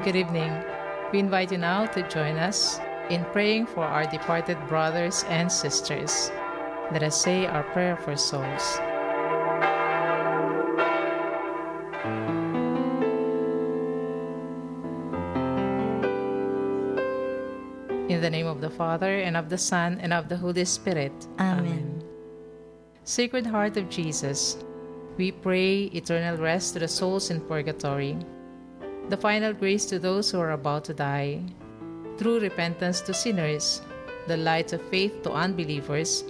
Good evening. We invite you now to join us in praying for our departed brothers and sisters. Let us say our prayer for souls. In the name of the Father, and of the Son, and of the Holy Spirit. Amen. Sacred Heart of Jesus, we pray eternal rest to the souls in purgatory, the final grace to those who are about to die, true repentance to sinners, the light of faith to unbelievers,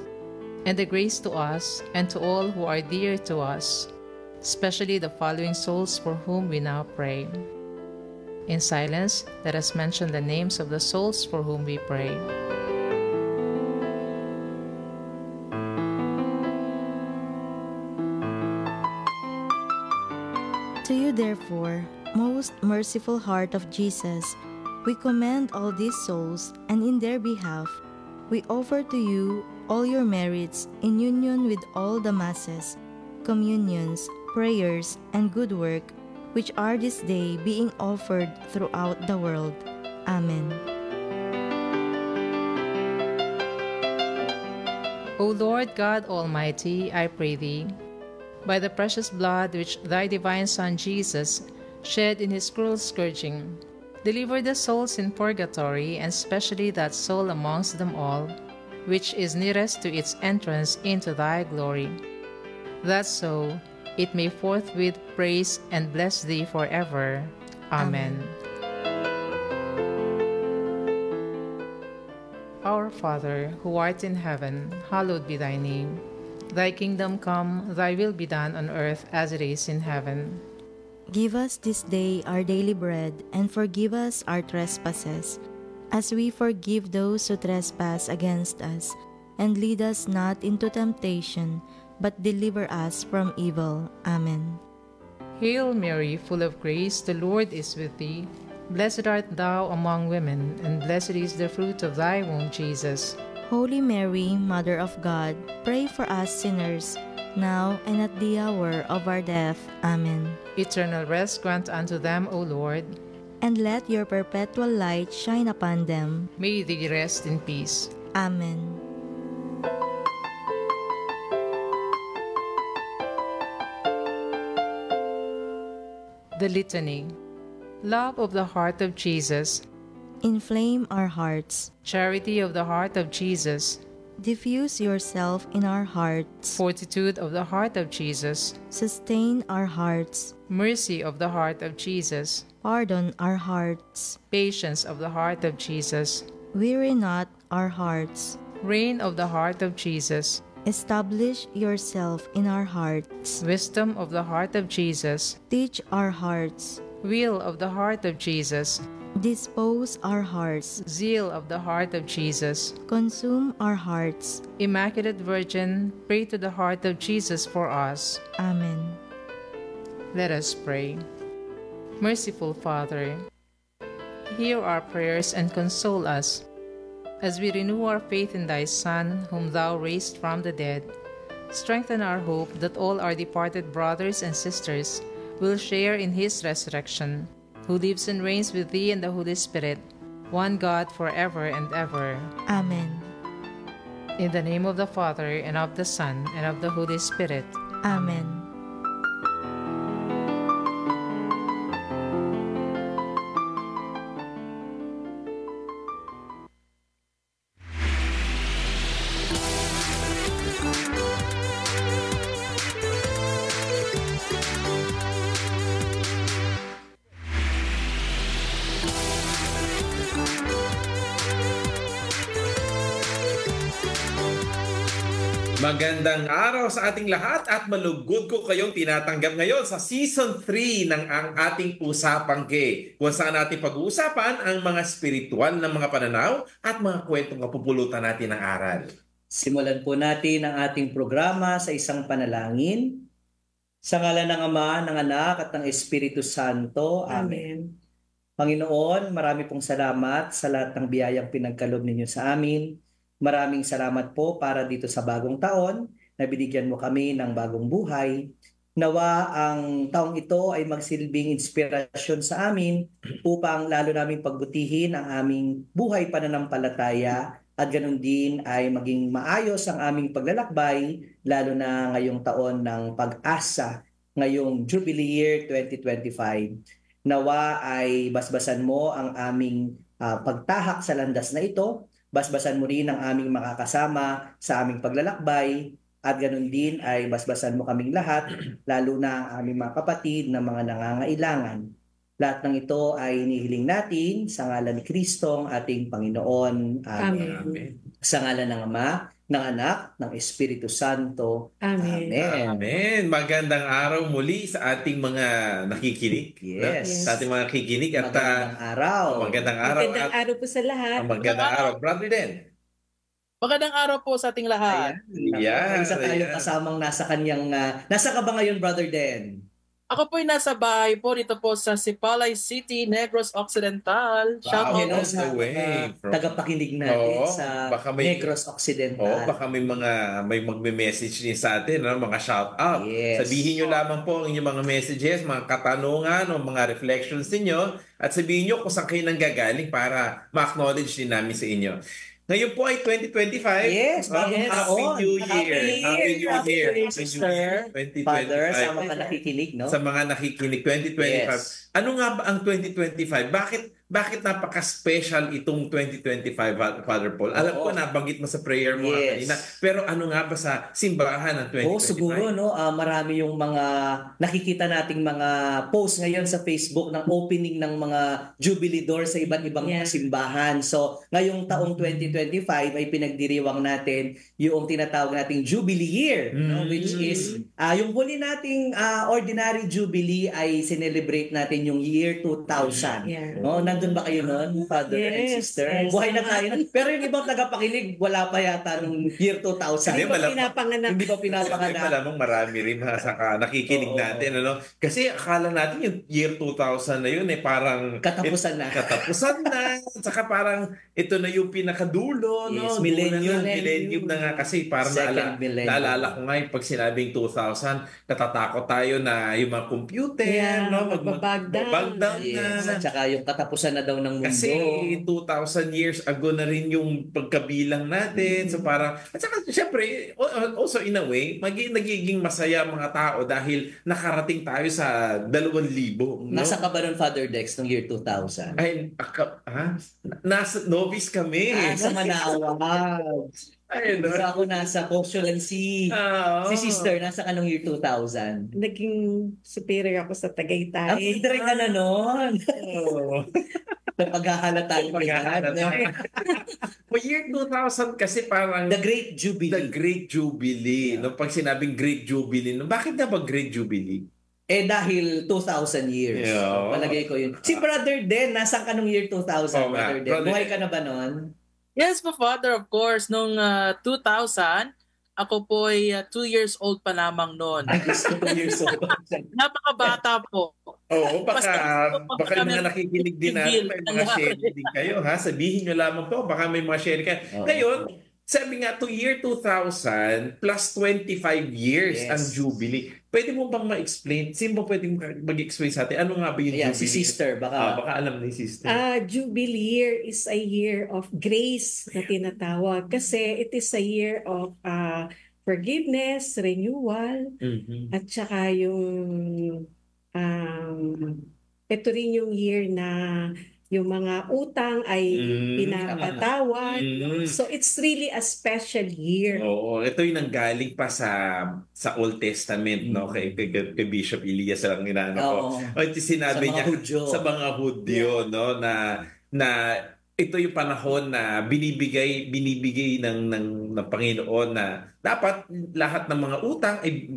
and the grace to us and to all who are dear to us, especially the following souls for whom we now pray. In silence, let us mention the names of the souls for whom we pray. To you, therefore, most merciful Heart of Jesus, we commend all these souls, and in their behalf, we offer to you all your merits in union with all the masses, communions, prayers, and good work, which are this day being offered throughout the world. Amen. O Lord God Almighty, I pray thee, by the precious blood which thy divine Son Jesus shed in his cruel scourging, deliver the souls in purgatory, and especially that soul amongst them all, which is nearest to its entrance into thy glory, that so it may forthwith praise and bless thee forever. Amen. Our Father, who art in heaven, hallowed be thy name. Thy kingdom come, thy will be done on earth as it is in heaven. Give us this day our daily bread, and forgive us our trespasses, as we forgive those who trespass against us. And lead us not into temptation, but deliver us from evil. Amen. Hail Mary, full of grace, the Lord is with thee. Blessed art thou among women, and blessed is the fruit of thy womb, Jesus. Holy Mary, Mother of God, pray for us sinners, now and at the hour of our death. Amen. Eternal rest grant unto them, O Lord. And let your perpetual light shine upon them. May they rest in peace. Amen. The Litany. Love of the heart of Jesus. Inflame our hearts. Charity of the heart of Jesus. Diffuse yourself in our hearts. Fortitude of the heart of Jesus. Sustain our hearts. Mercy of the heart of Jesus. Pardon our hearts. Patience of the heart of Jesus. Weary not our hearts. Reign of the heart of Jesus. Establish yourself in our hearts. Wisdom of the heart of Jesus. Teach our hearts. Will of the heart of Jesus. Dispose our hearts. Zeal of the heart of Jesus. Consume our hearts. Immaculate Virgin, pray to the heart of Jesus for us. Amen. Let us pray. Merciful Father, hear our prayers and console us as we renew our faith in thy Son, whom thou raised from the dead. Strengthen our hope that all our departed brothers and sisters will share in his resurrection, who lives and reigns with thee and the Holy Spirit, one God forever and ever. Amen. In the name of the Father, and of the Son, and of the Holy Spirit. Amen. Magandang araw sa ating lahat at malugod ko kayong tinatanggap ngayon sa Season 3 ng ang ating Usapang Gay, kung saan natin pag-uusapan ang mga spiritual na mga pananaw at mga kwentong kapupulutan natin ng aral. Simulan po natin ang ating programa sa isang panalangin. Sa ngalan ng Ama, ng Anak at ng Espiritu Santo. Amen. Panginoon, marami pong salamat sa lahat ng biyayang pinagkaloob ninyo sa amin. Maraming salamat po para dito sa bagong taon na binigyan mo kami ng bagong buhay. Nawa ang taong ito ay magsilbing inspirasyon sa amin upang lalo naming pagbutihin ang aming buhay pananampalataya at ganun din ay maging maayos ang aming paglalakbay lalo na ngayong taon ng pag-asa, ngayong Jubilee Year 2025. Nawa ay basbasan mo ang aming pagtahak sa landas na ito, basbasan mo rin ang aming makakasama sa aming paglalakbay, at ganun din ay basbasan mo kaming lahat, lalo na ang aming mga kapatid na mga nangangailangan. Lahat ng ito ay inihiling natin sa ngalan ni Kristo, ang ating Panginoon. Amen. Amen. Sa ngalan ng Ama, ng Anak, ng Espiritu Santo. Amen. Amen. Amen. Magandang araw muli sa ating mga nakikinig. Yes. Sa ating mga nakikinig. At Magandang araw. magandang araw. Magandang araw po sa lahat. Magandang araw. Brother Den. Magandang araw po sa ating lahat. Ayan. Isa tayong kasamang nasa kanyang... nasa ka ba ngayon, Brother Den? Ako po'y nasa bahay po dito po sa Sipalay City, Negros Occidental. Shout out Hello all sa the way from- tagapakinig natin Oo, sa baka may- Negros Occidental. Baka may magme-message din sa atin, mga shout out. Yes. Sabihin nyo lamang po ang inyong mga messages, mga katanungan o mga reflections ninyo at sabihin nyo kung saan kayo nanggagaling para ma-acknowledge din namin sa inyo. Ngayon po ay 2025. Yes, bagong Happy taon. New Year. Happy Happy New Year. Happy New Year, Happy New sister. Year. Father, 2025. sama ka nakikinig, no? Sa mga nakikinig, 2025. Yes. Ano nga ba ang 2025? Bakit napaka-special itong 2025, Father Paul? Alam Oo. ko, nabanggit mo sa prayer mo Yes. kanina. Pero ano nga ba sa simbahan ng 2025? Oo, siguro, no? Marami yung mga nakikita nating mga post ngayon sa Facebook ng opening ng mga Jubilee door sa iba't ibang mga Yeah. simbahan. So, ngayong taong 2025 ay pinagdiriwang natin yung tinatawag nating Jubilee Year, no? Which is yung huli nating ordinary Jubilee ay celebrate natin yung year 2000. Yeah. No, nandun ba kayo noon, Father and Yes, Sister? yes. Buhay na tayo nun. Pero yung ibang tagapakinig, wala pa yata nung year 2000. Hindi, Hindi pa malam- pinapanganak. Hindi pa Kasi pinapanganak. malamang marami rin nakikinig Oo. natin. Kasi akala natin yung year 2000 na yun parang Katapusan na. katapusan na. Saka parang ito na yung pinakadulo. Yes, no? millennium. Millennium na nga kasi parang Second millennium. naalala ko nga yung pag sinabing 2000, natatakot tayo na yung mga computer, Yeah, no? magbabag down. Magbabag Yes. na. At saka yung katapusan na daw ng mundo. Kasi 2,000 years ago na rin yung pagkabilang natin. So parang, at saka syempre, also in a way, nagiging masaya ang mga tao dahil nakarating tayo sa 2,000. No? Nasa ka ba nun, Father Dex, ng year 2000? Ay, nasa novice kami. Sa Manawa. Ayun, no? So ako nasa Consulancy. Si Sister, nasa ka nung year 2000? Naging superior ako sa Tagaytay. Direct ka na nun. Oo. Paghahala tayo. Maghahanap tayo. For year 2000 kasi parang The Great Jubilee. The Great Jubilee. No, pag sinabing Great Jubilee, no, bakit na ba Great Jubilee? Dahil 2,000 years. Yeah. So, palagay ko yun. Si Brother Den, nasaan ka nung year 2000, Oo nga. Brother Den? Brother Buhay Den. ka na ba nun? Yes po, Father, of course. Noong 2000, ako po'y 2 years old pa lamang noon. Ay, gusto ko years old. Napakabata po. Oo, baka Basta- yung mga nakikinig din natin, may mga share din kayo, ha? Sabihin nyo lamang po, baka may mga share kayo. Oo. Ngayon, sabi nga, to year 2000 plus 25 years Yes. ang Jubilee. Pwede mo bang ma-explain? Sino ba pwedeng mag-explain sa atin? Ano nga ba yung Ayan, Jubilee? si Sister, Baka alam ni Sister. Jubilee year is a year of grace na tinatawag kasi it is a year of forgiveness, renewal, Mhm. at saka yung ito rin yung year na yung mga utang ay pinapatawad. So it's really a special year. Oo, ito yung nanggaling pa sa Old Testament, no? Kay Bishop Elias lang inaano ko. Oo. O ito sinabi Sa mga niya Hudyo. sa mga Hudyo, no, na ito yung panahon na binibigay ng Panginoon na dapat lahat ng mga utang ay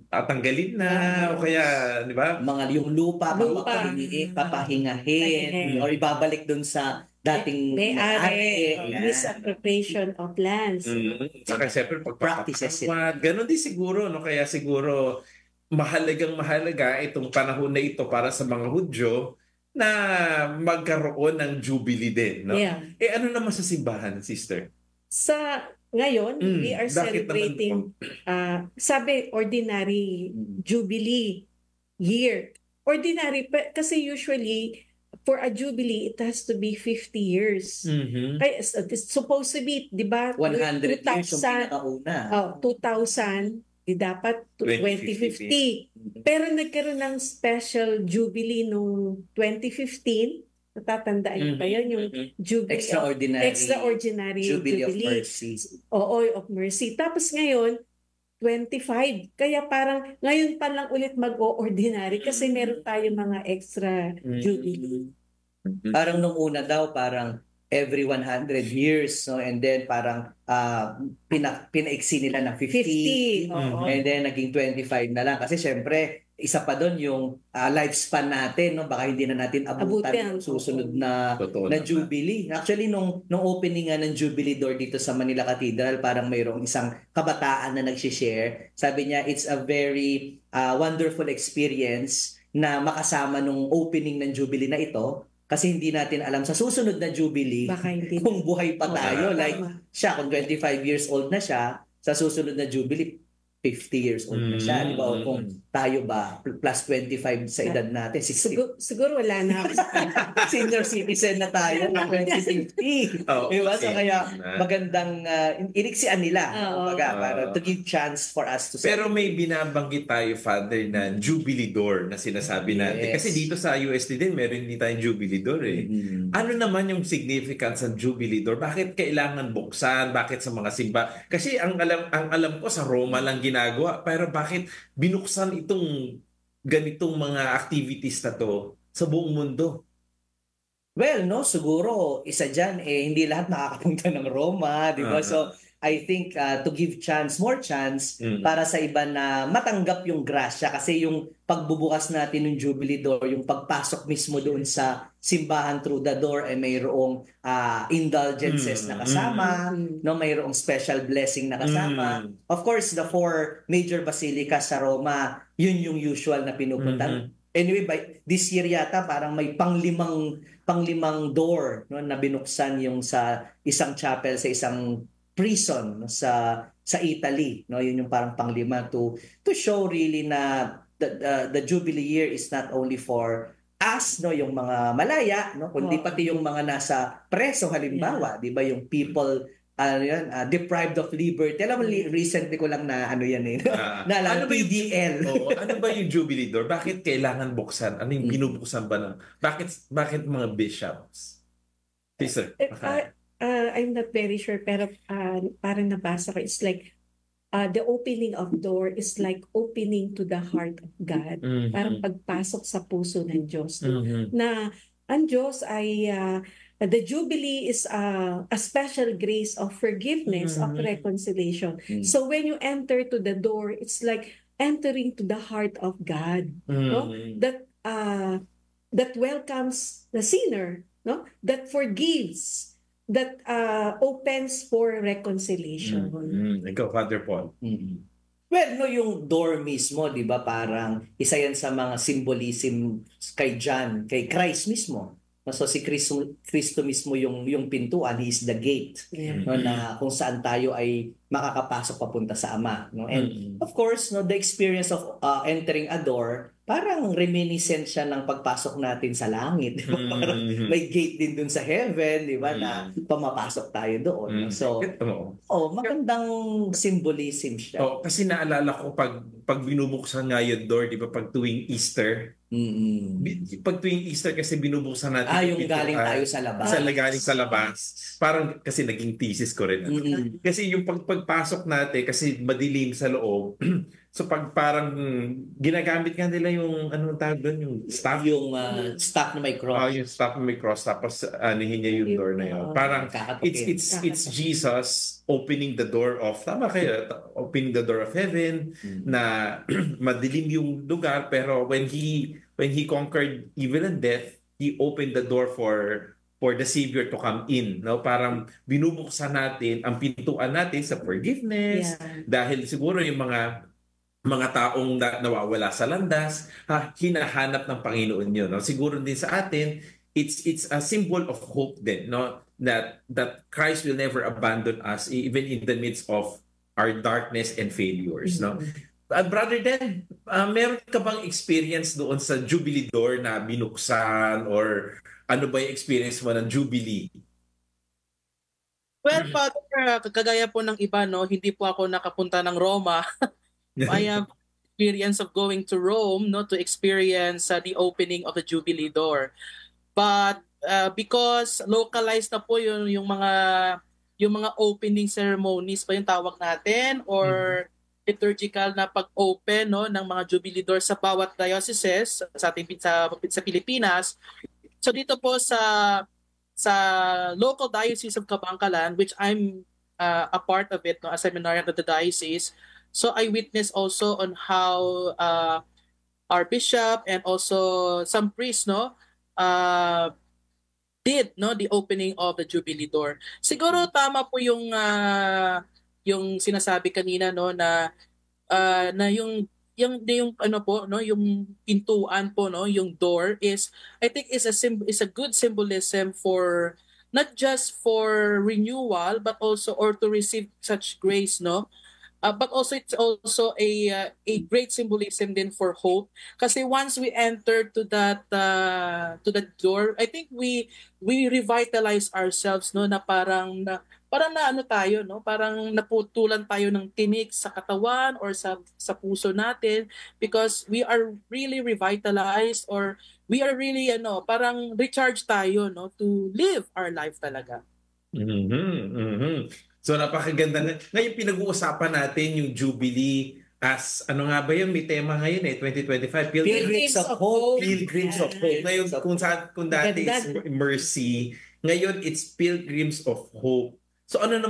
tatanggalin na o kaya, di ba? Mga yung lupa, papahingahin, Papahingahin. or ibabalik dun sa dating May-ari, Yeah. misappropriation of lands. Saka siyempre Practices it. Ganon din siguro, no? Kaya siguro mahalaga itong panahon na ito para sa mga Hudyo na magkaroon ng Jubilee din, no? Yeah. Ano naman sa simbahan, sister? Sa ngayon, we are Bakit celebrating, sabi, ordinary Jubilee year. Ordinary, kasi usually, for a Jubilee, it has to be 50 years. Kaya, it's supposed to be, di ba? 100 years yung pinakauna. 2000, dapat 2050. Pero nagkaroon ng special Jubilee noong 2015. Natatandaan niyo pa yun, yung Jubilee, extraordinary Jubilee of Mercy. Oo, of Mercy. Tapos ngayon, 25. Kaya parang ngayon pa lang ulit mag-o-ordinary kasi meron tayong mga extra Jubilee. Parang nung una daw, parang every 100 years, no? And then parang pinaiksi nila ng 50. And then naging 25 na lang. Kasi syempre, isa pa doon yung lifespan natin, no? Baka hindi na natin abutan yung susunod na Jubilee. Actually, nung opening nga ng Jubilee door dito sa Manila Cathedral, parang mayroong isang kabataan na nag-share. Sabi niya, it's a very wonderful experience na makasama nung opening ng Jubilee na ito. Kasi hindi natin alam sa susunod na Jubilee kung buhay pa tayo. Like siya, kung 25 years old na siya, sa susunod na Jubilee, 50 years old na siya. Di ba? O kung tayo ba, plus 25 sa edad natin, 60. Siguro wala na. Senior citizen na tayo ng 2050. Diba? So kaya magandang iniksian nila para to give chance for us to Pero may binabanggit tayo, Father, na Jubilee door na sinasabi natin. Kasi dito sa UST din, meron din tayong Jubilee door eh. Ano naman yung significance ng Jubilee door? Bakit kailangan buksan? Bakit sa mga simba? Kasi ang alam ko sa Roma lang ginagawa, pero bakit binuksan itong ganitong mga activities na to sa buong mundo? Well, no, siguro isa dyan, hindi lahat nakakapunta ng Roma, di ba? So, I think to give more chance para sa iba na matanggap yung grasya. Kasi yung pagbubukas natin ng Jubilee door, yung pagpasok mismo doon sa simbahan through the door, mayroong indulgences na kasama, no, mayroong special blessing na kasama. Of course, the 4 major basilicas sa Roma, yun yung usual na pinupuntan. Anyway, by this year yata parang may panglimang door, no, na binuksan yung sa isang chapel sa isang prison, no, sa Italy, no, yun yung parang panglima to show really na the Jubilee year is not only for us, no, yung mga malaya, no, kundi pati yung mga nasa preso halimbawa, di ba, yung people deprived of liberty. Alam mo, recently ko lang na naalala, PDL. Ano ba yung Jubilee door? Bakit kailangan buksan? Ano yung binubuksan ba ng? Bakit mga bishops? Sister, I'm not very sure, pero parang nabasa ko, it's like the opening of door is like opening to the heart of God. Parang pagpasok sa puso ng Diyos. Na ang Diyos ay the Jubilee is a special grace of forgiveness, of reconciliation. So when you enter to the door, it's like entering to the heart of God. No? That welcomes the sinner, no? That forgives, that opens for reconciliation. Ikaw, Father Paul. Well, no, yung door mismo, di ba, parang isa yan sa mga symbolism kay John, kay Christ mismo. So si Kristo mismo yung pintuan, he is the gate, no, na kung saan tayo ay makakapasok papunta sa Ama, no? And of course, no, the experience of entering a door, parang reminiscent siya ng pagpasok natin sa langit. Parang may gate din dun sa heaven, di ba, na pamapasok tayo doon. So, magandang symbolism siya. Kasi naalala ko pag binubuksan nga yung door, di ba, pag tuwing Easter, pag tuwing Easter kasi binubuksan natin yung galing tayo sa labas. Galing sa labas. Parang kasi naging thesis ko rin. Kasi yung pagpasok natin kasi madilim sa loob. So pag parang ginagamit nga nila yung anong tawag doon, yung staff, yung staff na may cross. Yung staff na may cross, tapos anihin niya yung door na yun. Parang it's Jesus opening the door of, tama kayo, opening the door of heaven, na madilim yung lugar, pero when he conquered evil and death, he opened the door for the Savior to come in. No? Parang binubuksan natin ang pintuan natin sa forgiveness, dahil siguro yung mga taong nawawala sa landas, hinahanap ng Panginoon yun. No? Siguro din sa atin, it's a symbol of hope din, no? That Christ will never abandon us even in the midst of our darkness and failures, no? Brother Dan, meron ka bang experience doon sa Jubilee door na binuksan, or ano ba yung experience mo ng Jubilee? Well, Father, kagaya po ng iba, no, hindi po ako nakapunta ng Roma. I have experience of going to Rome, no, to experience the opening of the Jubilee door. But because localized na po yung mga opening ceremonies pa yung tawag natin, or liturgical na pag-open, no, ng mga Jubilee door sa bawat dioceses sa ating sa Pilipinas. So dito po sa local diocese of Kabangkalan, which I'm a part of it, no, a seminarian of the diocese. So I witnessed also on how our bishop and also some priests, no, did, no, the opening of the Jubilee door. Siguro tama po yung sinasabi kanina, no, na yung ano po, no, yung pintuan po, no, yung door is, I think, is a good symbolism for not just for renewal but also, or to receive such grace, no, but also it's also a great symbolism din for hope, kasi once we enter to that door, I think we revitalize ourselves, no, na parang na ano tayo, no, parang naputulan tayo ng tinik sa katawan or sa puso natin, because we are really revitalized, or we are really parang recharge tayo, no, to live our life talaga. So napakaganda na. Ngayon pinag-uusapan natin yung Jubilee as, ano nga ba yun? May tema ngayon 2025. Pilgrims of Hope. Pilgrims of Hope. Ngayon, kung dati is Mercy, ngayon it's Pilgrims of Hope. So ano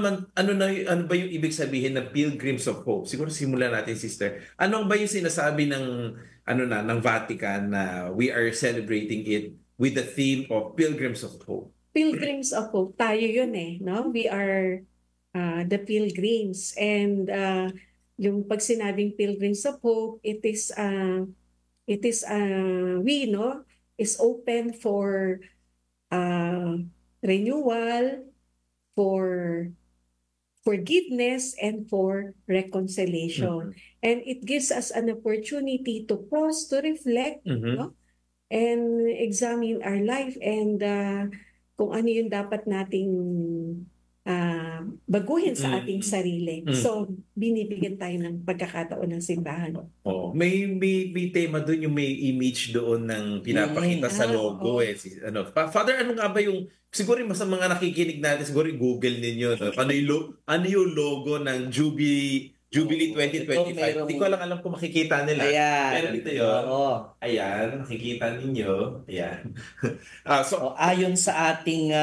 ba yung ibig sabihin ng Pilgrims of Hope? Siguro simulan natin, sister. Ano ba yung sinasabi ng ng Vatican na we are celebrating it with the theme of Pilgrims of Hope? Pilgrims of Hope, tayo yun no? We are the pilgrims, and yung pag sinabing Pilgrims of Hope, it is we, no, is open for renewal, for forgiveness, and for reconciliation. And it gives us an opportunity to pause, to reflect, no, and examine our life, and kung ano yung dapat nating baguhin sa ating sarili. So, binibigyan tayo ng pagkakataon ng simbahan. Oh, may tema doon, yung may image doon ng pinapakita sa logo Father, ano nga ba yung, siguro sa mga nakikinig natin, siguro Google ninyo, no? Ano yung logo ng Jubilee 2025? Hindi ko alam kung makikita nila. Ayan. Pero dito yun. Ayan, makikita ninyo. Ayan. Ayon sa ating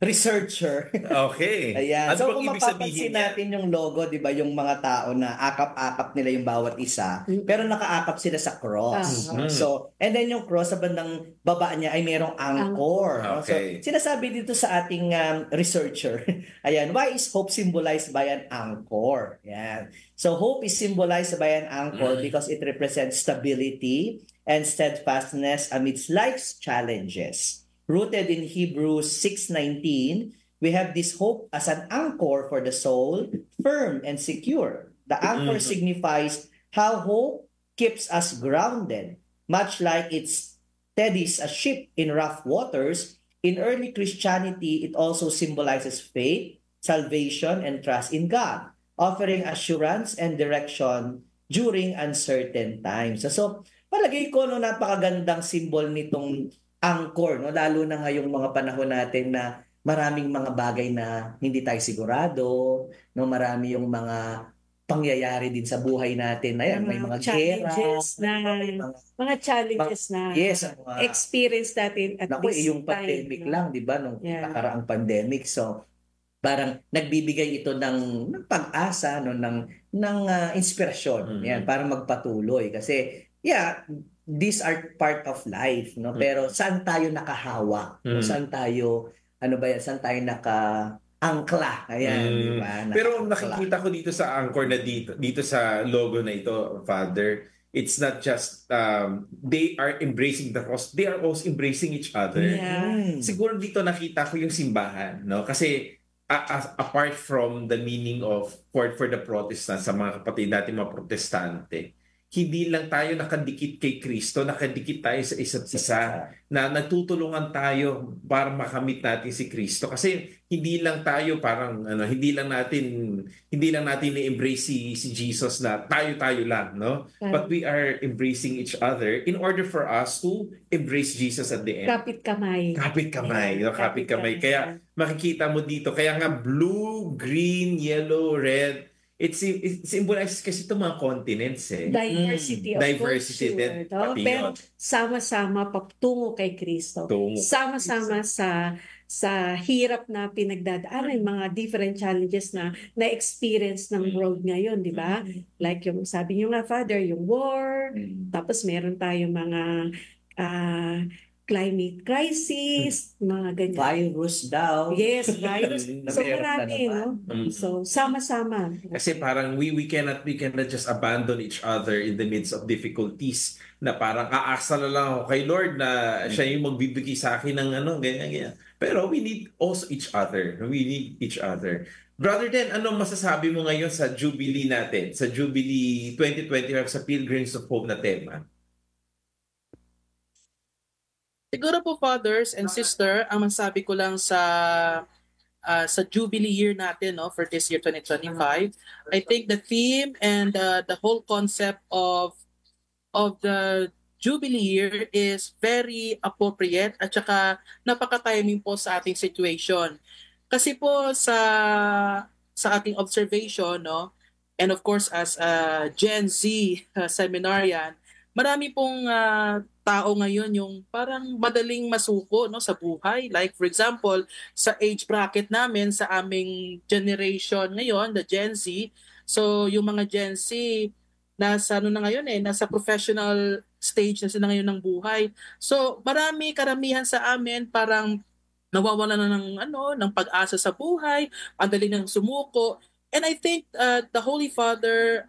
researcher. Okay. Ayan. Ano so bang kung ibig sabihin natin yung logo, di ba, yung mga tao na akap-akap nila yung bawat isa, pero nakaakap sila sa cross. So, and then yung cross sa bandang baba niya ay merong anchor. Okay. So, sinasabi dito sa ating researcher, ayan, why is hope symbolized by an anchor? Ayan. So, hope is symbolized by an anchor because it represents stability and steadfastness amidst life's challenges. Rooted in Hebrews 6:19, we have this hope as an anchor for the soul, firm and secure. The anchor signifies how hope keeps us grounded, much like it steadies a ship in rough waters. In early Christianity, it also symbolizes faith, salvation, and trust in God, offering assurance and direction during uncertain times. So, palagay ko, napakagandang symbol nitong anchor, no, lalo na ngayong mga panahon natin na maraming mga bagay na hindi tayo sigurado, no, marami yung mga pangyayari din sa buhay natin. Ayan, may mga challenges mga challenges na experience natin at this yung pandemic time, lang, di ba, nung nakaraang pandemic. So, parang nagbibigay ito ng pag-asa, no, ng inspirasyon, yan, para magpatuloy kasi these are part of life, no? Pero saan tayo nakahawa? Saan tayo, saan tayo naka-angkla? Ayan, di ba? Pero nakikita ko dito sa anchor na dito sa logo na ito, Father, It's not just they are embracing the cross, they are also embracing each other. Yeah. Siguro dito nakita ko yung simbahan, no? Kasi apart from the meaning of for the Protestants, sa mga kapatid natin mga Protestante, hindi lang tayo nakadikit kay Kristo, nakadikit tayo sa isa't isa, na nagtutulungan tayo para makamit natin si Kristo. Kasi hindi lang tayo parang hindi lang natin i-embrace si Jesus na tayo lang, no? But we are embracing each other in order for us to embrace Jesus at the end. Kapit kamay. Kapit kamay, no? Kapit kamay. Kaya makikita mo dito, kaya nga blue, green, yellow, red, it symbolizes kasi itong mga continents Diversity of Diversity culture. din, pati Pero yun. sama-sama patungo kay Kristo. Tungo. Sama-sama sa hirap na pinagdadaanan, mga different challenges na na-experience ng world ngayon, di ba? Like yung sabi niyo nga, Father, yung war, tapos meron tayong mga climate crisis, mga ganyan. Virus daw. Yes, virus. So Meron na marami, no? naman. So sama-sama. Kasi parang we cannot just abandon each other in the midst of difficulties, na parang aasa na lang ako kay Lord na siya yung magbibigay sa akin ng ganyan. Pero we need also each other. We need each other. Brother Den, ano masasabi mo ngayon sa Jubilee natin? Sa Jubilee 2025 sa Pilgrims of Hope na tema? Siguro po, fathers and sister, ang masabi ko lang sa Jubilee year natin, no, for this year 2025, I think the theme and the whole concept of the Jubilee year is very appropriate at saka napaka-timing po sa ating situation. Kasi po sa ating observation, no, and of course as a Gen Z seminarian, marami pong tao ngayon yung parang madaling masuko, no, sa buhay. Like for example, sa age bracket namin, sa aming generation ngayon, the Gen Z, so yung mga Gen Z nasa na ngayon nasa professional stage na sila ngayon ng buhay. So karamihan sa amin parang nawawala na ng pag-asa sa buhay, ang dali nang sumuko. And I think the Holy Father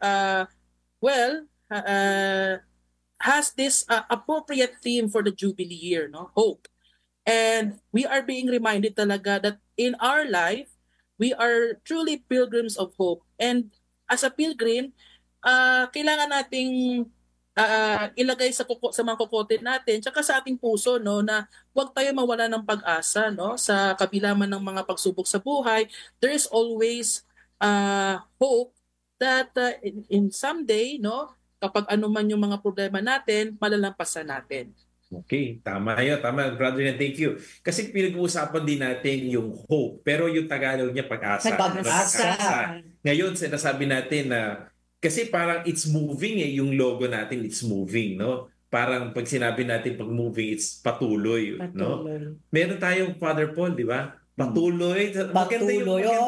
has this appropriate theme for the Jubilee year, no? Hope. And we are being reminded talaga that in our life, we are truly pilgrims of hope. And as a pilgrim, kailangan nating ilagay sa mga kokote natin tsaka sa ating puso, no, na huwag tayo mawala ng pag-asa, no, sa kabila man ng mga pagsubok sa buhay. There is always hope that in someday, no, kapag ano man yung mga problema natin, malalampasan natin. Okay, tama yun. Tama, brother, thank you. Kasi pinag-uusapan din natin yung hope, pero yung Tagalog niya pag-asa. Pag-asa. Ngayon, sinasabi natin na, kasi parang it's moving yung logo natin, it's moving, no? Parang pag sinabi natin pag moving, it's patuloy, no? Meron tayong Father Paul, di ba? Patuloy.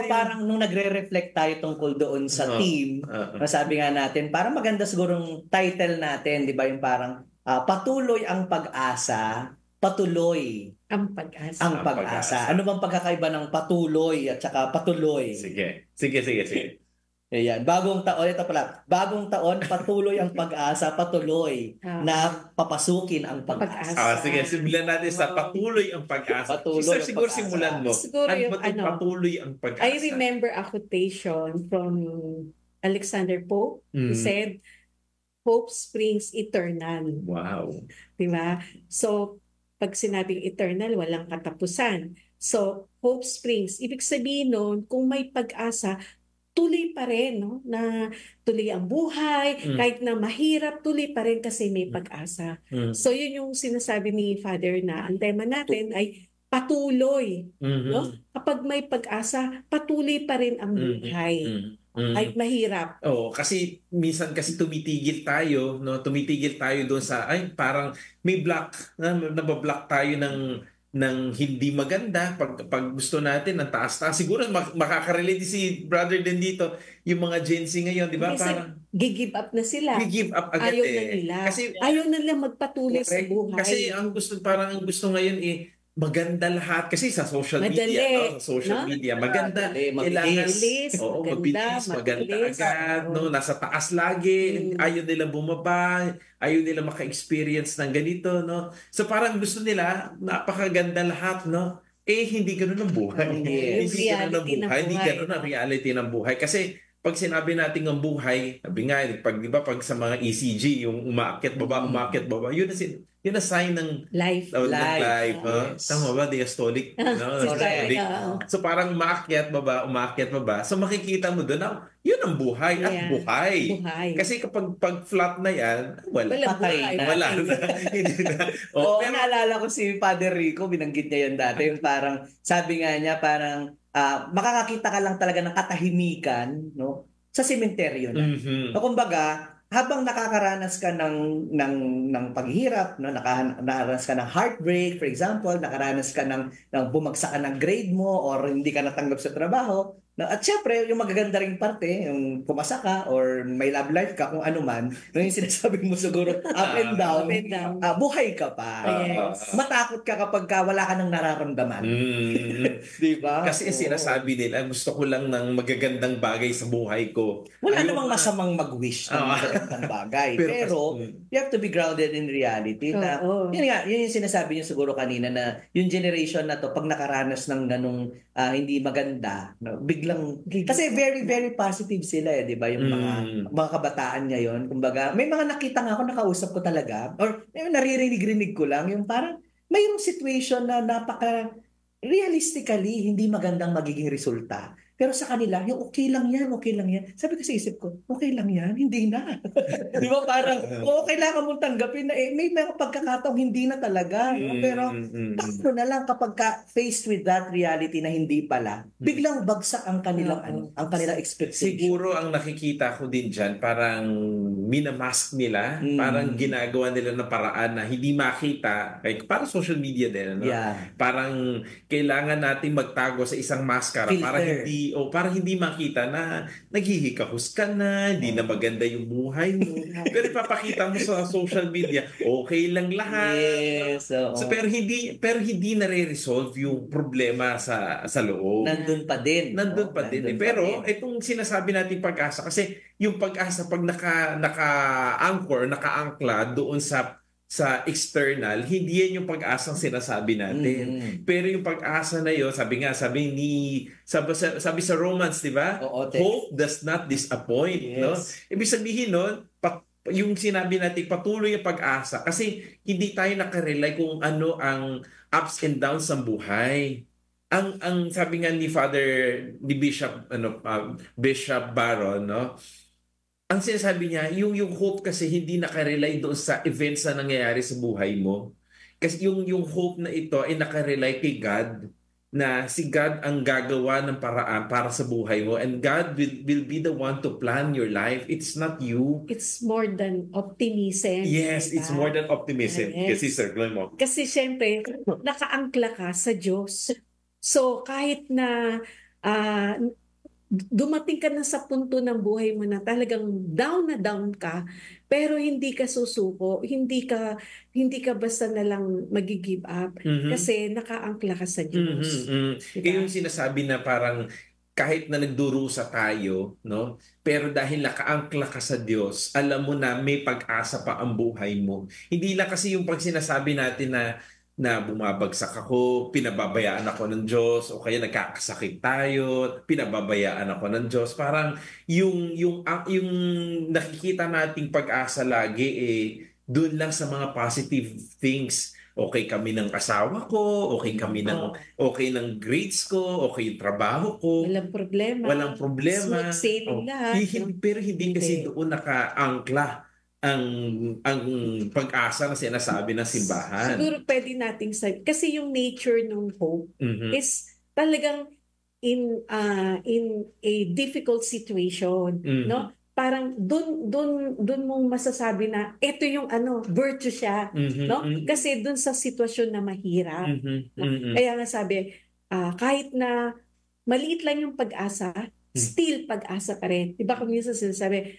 Parang nung nagre-reflect tayo tungkol doon sa team, sabi nga natin, parang maganda sigurong title natin, di ba, yung parang patuloy ang pag-asa, patuloy ang pag-asa. Ang pag-asa. Ano bang pagkakaiba ng patuloy at saka patuloy? Sige. Ayan, bagong taon, patuloy ang pag-asa, patuloy na papasukin ang pag-asa. Sige, simulan natin sa patuloy ang pag-asa. Patuloy Siguro simulan mo. Siguro yung patuloy ang pag-asa. I remember a quotation from Alexander Pope who said, "Hope springs eternal." Wow. Diba? So, pag sinabing eternal, walang katapusan. So, hope springs. Ibig sabihin nun, kung may pag-asa, tuloy pa rin, no? Na tuloy ang buhay, kahit na mahirap, tuloy pa rin kasi may pag-asa. So yun yung sinasabi ni Father na ang tema natin ay patuloy. No? Kapag may pag-asa, patuloy pa rin ang buhay. Kahit mahirap. Kasi minsan kasi tumitigil tayo, no? Tumitigil tayo doon sa parang may block, nabablock tayo ng hindi maganda pag gusto natin ng taas-taas. Siguro makaka-relate si brother din dito yung mga Gen Z ngayon, di ba? Parang gi-give up na sila. Gi-give up agad. Ayaw na nila. Kasi ayaw na nila magpatuloy sa buhay. Kasi ang gusto ngayon maganda lahat kasi sa social Madali, media, no? Sa social no? media, maganda. Madali, Kailangan, mabilis, oo, maganda, mabilis, maganda mabilis. agad, no? Oo. Nasa taas lagi, Mm. ayaw nila bumaba, ayaw nila maka-experience ng ganito, no? So parang gusto nila, napakaganda lahat, no? Hindi ganun ang buhay. Yes. Hindi ganun ang Reality ng buhay. Hindi buhay, ganun ang no? reality ng buhay. Kasi pag sinabi natin ang buhay, sabi nga, di ba, pag sa mga ECG, yung umaakyat baba, yun na sign ng Life. ng Life. life. Yes. Tama ba? Diastolic. No? Correct. Diastolic. So parang umaakyat baba. So makikita mo doon na yun ang buhay at Yeah. buhay. Buhay. Kasi kapag flat na yan, wala. Wala Patay buhay. na. Wala na. Hindi na. Oo, Pero, naalala ko si Father Rico, binanggit niya yun dati. Yung parang, sabi nga niya, parang makakakita ka lang talaga ng katahimikan, no? Sa sementeryo na. mhm. So, kumbaga, habang nakakaranas ka ng paghihirap, no, nakaranas ka ng heartbreak, for example, nakaranas ka ng bumagsak ka ng grade mo or hindi ka natanggap sa trabaho, no, at syempre, yung magaganda ring parte, yung pumasa ka or may love life ka, kung ano man, no, yung sinasabi mo siguro, up and down, Up and down. buhay ka pa. Yes. Matakot ka kapag wala ka ng nararamdaman. Di ba? Kasi Oo. sinasabi nila, gusto ko lang ng magagandang bagay sa buhay ko. Wala Ayoko namang na- masamang mag-wish ng magandang bagay. Pero, kasi- you have to be grounded in reality na, Oo. yun nga, yun yung sinasabi niyo siguro kanina na yung generation na to, pag nakaranas ng ganong hindi maganda, no, biglang, kasi very, very positive sila di ba? Yung mga kabataan ngayon, kumbaga, may mga nakita nga ako, nakausap ko talaga, or naririnig-rinig ko lang, yung parang, mayroong situation na realistically, hindi magandang magiging resulta. Pero sa kanila, yung okay lang yan. Sabi ko sa isip ko, okay lang yan, hindi na. Di ba parang, kailangan mong tanggapin na may mga pagkakataong hindi na talaga. No? Pero, paano na lang kapag faced with that reality na hindi pala, biglang bagsak ang kanilang, ang kanilang expectation. Siguro ang nakikita ko din dyan, parang minamask nila, parang ginagawa nila ng paraan na hindi makita, para social media din, no? Yeah. Parang kailangan natin magtago sa isang maskara Filter. para hindi makita na naghihikahus ka na, hindi na maganda yung buhay mo. Pero ipapakita mo sa social media, okay lang lahat. Yes. So, pero hindi nare-resolve yung problema sa loob. Nandun pa din. Nandun pa din. Nandun Pero pa din. itong sinasabi natin pag-asa, kasi yung pag-asa pag naka-angkla doon sa external, hindi yan yung pag-asang sinasabi natin. Pero yung pag-asa na yun, sabi sa Romans, di ba? Oo, Hope does not disappoint. Yes. No? Ibig sabihin nun, yung sinabi natin, patuloy yung pag-asa. Kasi hindi tayo nakarely kung ano ang ups and downs ng buhay. Ang sabi nga ni Bishop Barron, no? Ang sinasabi niya, yung hope kasi hindi nakarely doon sa events na nangyayari sa buhay mo. Kasi yung hope na ito ay nakarely kay God, na si God ang gagawa ng paraan para sa buhay mo, and God will be the one to plan your life. It's not you. It's more than optimism. Yes, diba? it's more than optimism. Yes. Kasi Sir Glenn mo. Kasi syempre, nakaangkla ka sa Diyos. So kahit na dumating ka na sa punto ng buhay mo na talagang down na down ka, pero hindi ka susuko, hindi ka basta na lang magi-give up kasi nakaangkla ka sa Diyos. Diba? Yung sinasabi na parang kahit na nagdurusa tayo, no? Pero dahil nakaangkla ka sa Diyos, alam mo na may pag-asa pa ang buhay mo. Hindi lang kasi yung pag sinasabi natin na bumabagsak ako, pinababayaan ako ng Diyos, o kaya nagkakasakit tayo, pinababayaan ako ng Diyos. Parang yung nakikita nating pag-asa lagi doon lang sa mga positive things. Okay kami ng asawa ko, okay ng grades ko, okay yung trabaho ko. Walang problema. Smooth sailing lahat. Pero hindi kasi doon nakaangkla ang pag-asa na sinasabi ng simbahan. Siguro pwede nating sabi, kasi yung nature ng hope is talagang in a difficult situation, no? Parang doon mong masasabi na ito yung virtue siya, no? Kasi doon sa sitwasyon na mahirap. Kaya nga sabi, kahit na maliit lang yung pag-asa, still pag-asa pa rin. Diba kung minsan sinasabi,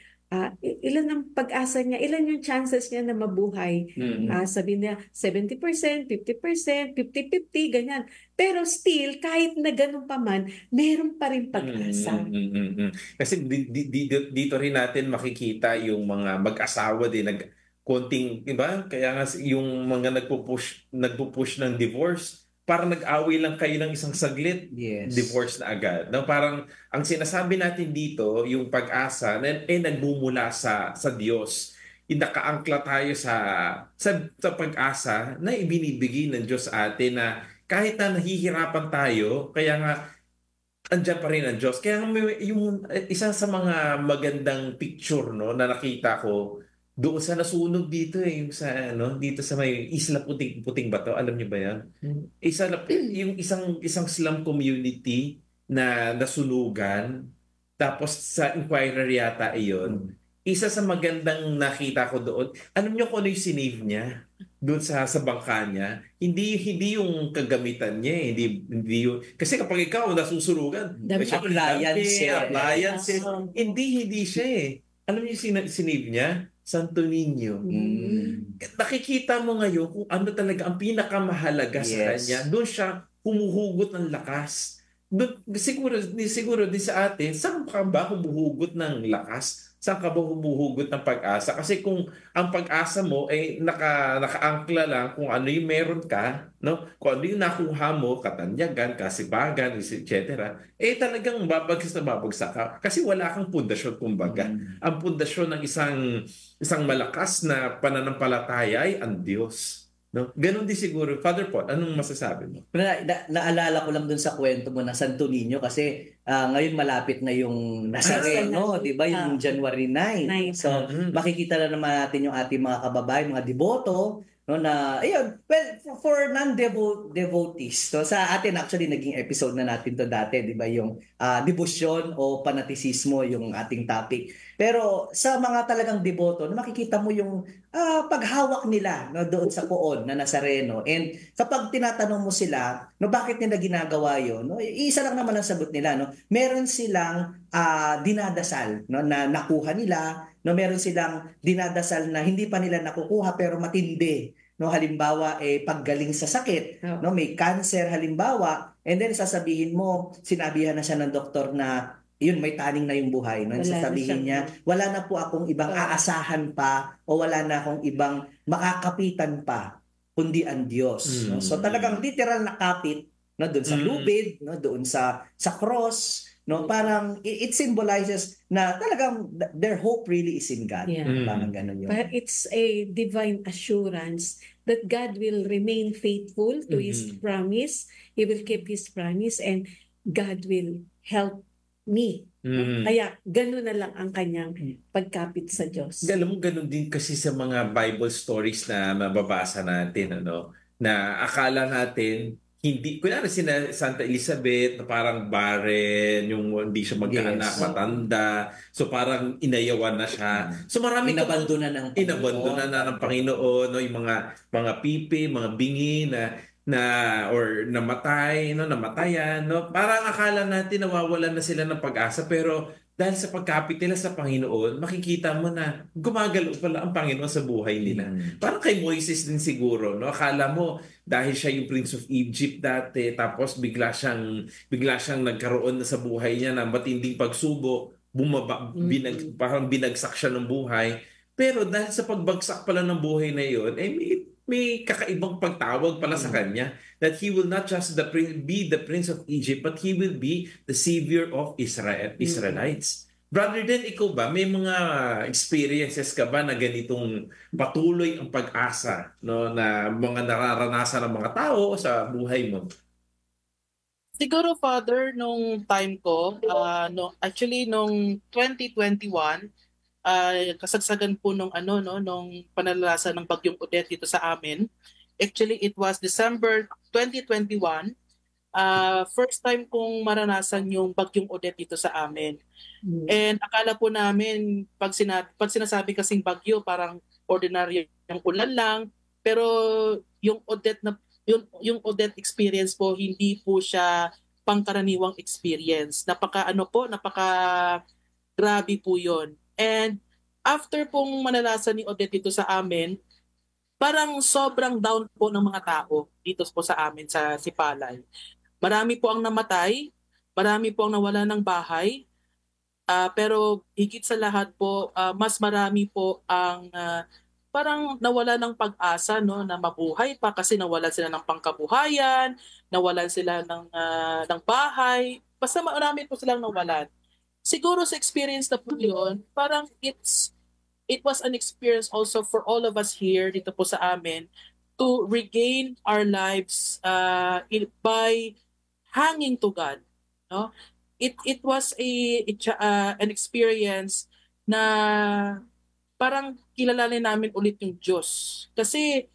ilan ang pag-asa niya, ilan yung chances niya na mabuhay. Sabi niya 70%, 50%, 50-50, ganyan. Pero still, kahit na ganun pa man, meron pa rin pag-asa. Kasi dito rin natin makikita yung mga mag-asawa din konting, diba? Kaya nga yung mga nagpo-push ng divorce, parang nag-away lang kayo ng isang saglit, divorce na agad. No, parang ang sinasabi natin dito, yung pag-asa, nagmumula sa Diyos. Nakaangkla tayo sa pag-asa na ibinibigay ng Diyos sa atin na kahit na nahihirapan tayo, kaya nga andyan pa rin ang Diyos. Kaya yung isa sa mga magandang picture, no, na nakita ko doon sa nasunog dito yung dito sa may Isla Puting Bato, alam niyo ba 'yan? Yung isang slum community na nasunugan, tapos sa Inquirer yata iyon. Isa sa magandang nakita ko doon, alam niyo kung ano yung sinave niya doon sa bangka niya? Hindi yung kagamitan niya, hindi yung, kasi kapag ikaw nasusunugan, appliances, hindi siya eh. Alam niyo yung sinave niya? Santo Niño. Nakikita mo ngayon kung ano talaga ang pinakamahalaga sa kanya. Doon siya humuhugot ng lakas. Doon, siguro din sa atin, saan ka ba humuhugot ng lakas? Saan ka ba humuhugot ng pag-asa? Kasi kung ang pag-asa mo ay nakaangkla lang kung ano yung meron ka, no? Kung ano yung nakuha mo, katanyagan, kasibagan, etc. Talagang babagsak ka. Kasi wala kang pundasyon, kumbaga. Ang pundasyon ng isang malakas na pananampalataya ay ang Diyos. No? Ganon din siguro. Father Paul, anong masasabi mo? Naalala ko lang dun sa kwento mo ng Santo Niño kasi ngayon malapit na yung Nazareno, di ba? Yung January 9. So, makikita na naman natin yung ating mga kababayan, mga deboto, no, na, ayun, well, for non-devotees. So, sa atin, actually, naging episode na natin to dati, di ba? Yung debosyon o panatisismo, yung ating topic. Pero sa mga talagang deboto, makikita mo yung paghawak nila, no, doon sa poon na Nazareno. And kapag tinatanong mo sila, no, bakit nila ginagawa yun? No, isa lang naman ang sagot nila. No? Meron silang dinadasal, no, na nakuha nila. No, meron silang dinadasal na hindi pa nila nakukuha pero matindi. No, halimbawa paggaling sa sakit, no, may cancer halimbawa, and then sasabihin mo, sinabihan na siya ng doktor na yun, may taning na yung buhay. No? Sasabihin niya, wala na po akong ibang aasahan pa o wala na akong ibang makakapitan pa kundi ang Diyos. No? So talagang literal na kapit, no, doon sa lubid, no, doon sa cross, no, parang it symbolizes na talagang their hope really is in God. Parang ganun yun. But it's a divine assurance that God will remain faithful to His promise. He will keep His promise and God will help me. Kaya gano'n na lang ang kanyang pagkapit sa Diyos. Alam mo, gano'n din kasi sa mga Bible stories na mababasa natin, na akala natin, hindi, kunwari Santa Elizabeth, na parang barren, yung hindi siya magkaanak, matanda, so parang inayawan na siya. So marami inabandonan ng Panginoon, no? Yung mga pipi, mga bingi or namatayan, no? Parang akala natin nawawalan na sila ng pag-asa, pero dahil sa pagkapit nila sa Panginoon, makikita mo na gumagalaw pala ang Panginoon sa buhay nila. Parang kay Moises din siguro, no? Akala mo dahil siya yung Prince of Egypt dati, tapos bigla siyang nagkaroon na sa buhay niya ng matinding pagsubok, parang binagsak siya ng buhay. Pero dahil sa pagbagsak pala ng buhay na yun, may kakaibang pagtawag pala sa kanya that he will not just be the Prince of Egypt, but he will be the Savior of Israelites. Brother Dan, ikaw ba, may mga experiences ka ba na ganitong patuloy ang pag-asa, no, na mga nararanasan ng mga tao sa buhay mo? Siguro, Father, nung time ko, actually nung 2021, kasagsagan po nung panalasa ng bagyong Odette dito sa amin. Actually, it was December 2021. First time kong maranasan yung bagyong Odette dito sa amin. And akala po namin pag sinasabi kasing bagyo, parang ordinary yung ulan lang, pero yung Odette experience po, hindi po siya pangkaraniwang experience. Napaka grabe po 'yon. And after pong manalasan ni Odette dito sa amin, parang sobrang down po ng mga tao dito po sa amin sa Sipalay. Marami po ang namatay, marami po ang nawala ng bahay, pero higit sa lahat po, mas marami po ang parang nawala ng pag-asa, no, na mabuhay pa kasi nawalan sila ng pangkabuhayan, nawalan sila ng bahay, basta marami po silang nawalan. Siguro sa experience na po yun, parang it was an experience also for all of us here dito po sa amin to regain our lives by hanging to God, no? It was an experience na parang kilalanin namin ulit yung Diyos. Kasi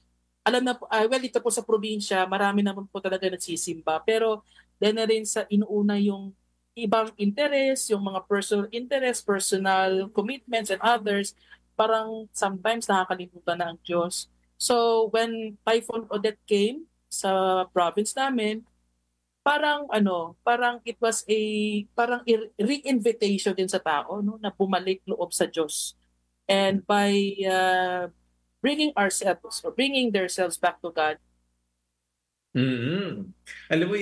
alam na well, dito po sa probinsya, marami naman po talaga nagsisimba, pero dahil na rin sa inuuna yung ibang interest, yung mga personal interest, personal commitments and others, parang sometimes nakakalimutan na ang Diyos. So when Typhoon Odette came sa province namin, parang it was parang re-invitation din sa tao, no, na bumalik loob sa Diyos. And by bringing themselves back to God. Alam mo,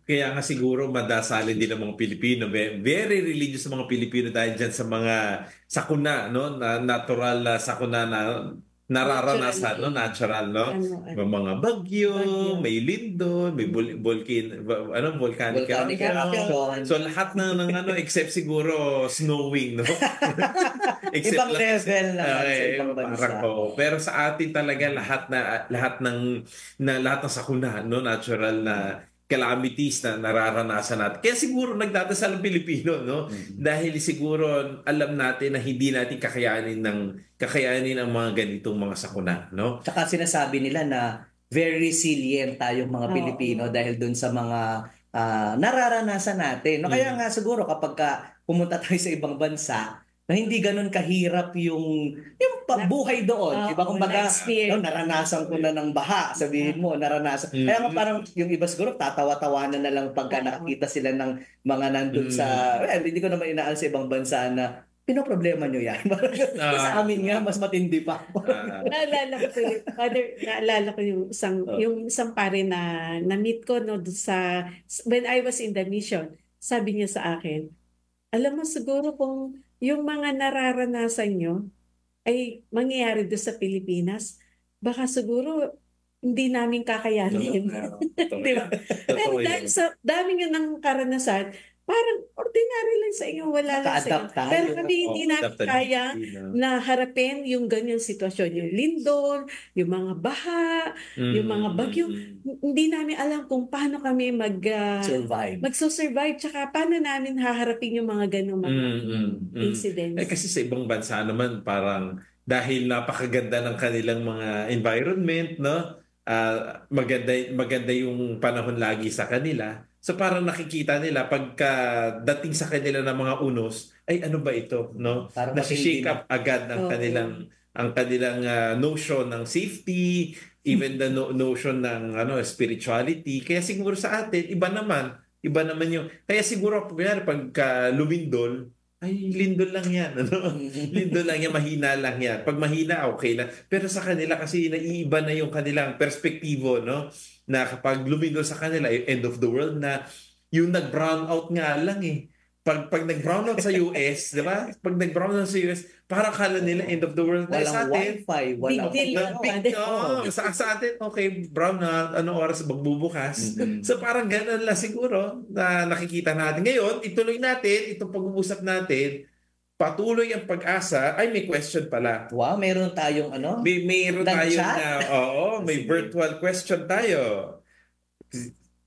kaya nga siguro madasalin din ng mga Pilipino. Very religious mga Pilipino dahil dyan sa mga sakuna, no? Natural sakuna na nararanasan, no? Natural, no? May mga bagyo, may lindol, may volcanic eruption. So lahat ng except siguro snowing, no? Ibang level na sa ibang bansa. Pero sa atin talaga lahat ng sakuna, no? Natural na calamities na nararanasan natin. Kaya siguro nagdadasal ang Pilipino, no? Dahil siguro alam natin na hindi natin kakayanin ang mga ganitong mga sakuna, no? Tsaka sinasabi nila na very resilient tayong mga Pilipino dahil dun sa mga nararanasan natin. No, kaya nga siguro kapag pumunta tayo sa ibang bansa, na hindi ganun kahirap yung buhay doon. Diba? Kumbaga, naranasan ko na ng baha, sabihin mo, naranasan. Kaya nga parang yung iba siguro, tatawa-tawanan na lang pagka nakakita sila ng mga nandun sa, hindi ko naman inaan sa ibang bansa na, pinoproblema nyo yan. Sa amin nga, mas matindi pa. Naalala ko yung isang pare na na-meet ko no, when I was in the mission, sabi niya sa akin, alam mo siguro kung yung mga nararanasan nyo ay mangyayari doon sa Pilipinas, baka siguro hindi namin kakayanin. Diba? Pero dahil sa dami nyo ng karanasan, parang ordinary lang sa inyo, wala lang sa inyo. Pero kami hindi namin kaya na harapin yung ganyang sitwasyon. Yung lindol, yung mga baha, yung mga bagyo. Hindi namin alam kung paano kami mag-survive. Tsaka paano namin haharapin yung mga ganyang mga incidents. Kasi sa ibang bansa naman, parang dahil napakaganda ng kanilang mga environment, no? Maganda yung panahon lagi sa kanila. So parang nakikita nila pagka dating sa kanila ng mga unos, ay ano ba ito, no? Nasi-shake up agad ng kanilang notion ng safety, even the notion ng spirituality. Kaya siguro sa atin iba naman yung kaya siguro pagka lumindol, ay lindol lang yan, lindol lang yan, mahina lang yan. Pag mahina, okay lang. Pero sa kanila kasi naiiba na yung kanilang perspektibo, no? Na kapag lumindol sa kanila, yung end of the world na, yung nag-brown out nga lang eh. Pag nag-brown out sa US, di ba? Pag nag-brown out sa US, parang kala nila end of the world. Walang sa atin, wifi, walang sa atin, okay, brown out, anong oras magbubukas. So parang ganun lang siguro na nakikita natin. Ngayon, ituloy natin, itong pag-uusap natin, patuloy ang pag-asa. Ay, may question pala. Wow, meron tayong Mayroon tayong may virtual question tayo.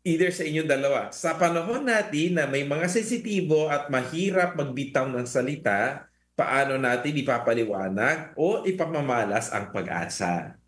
Either sa inyong dalawa. Sa panahon natin na may mga sensitibo at mahirap magbitaw ng salita, paano natin ipapaliwanag o ipamamalas ang pag-asa?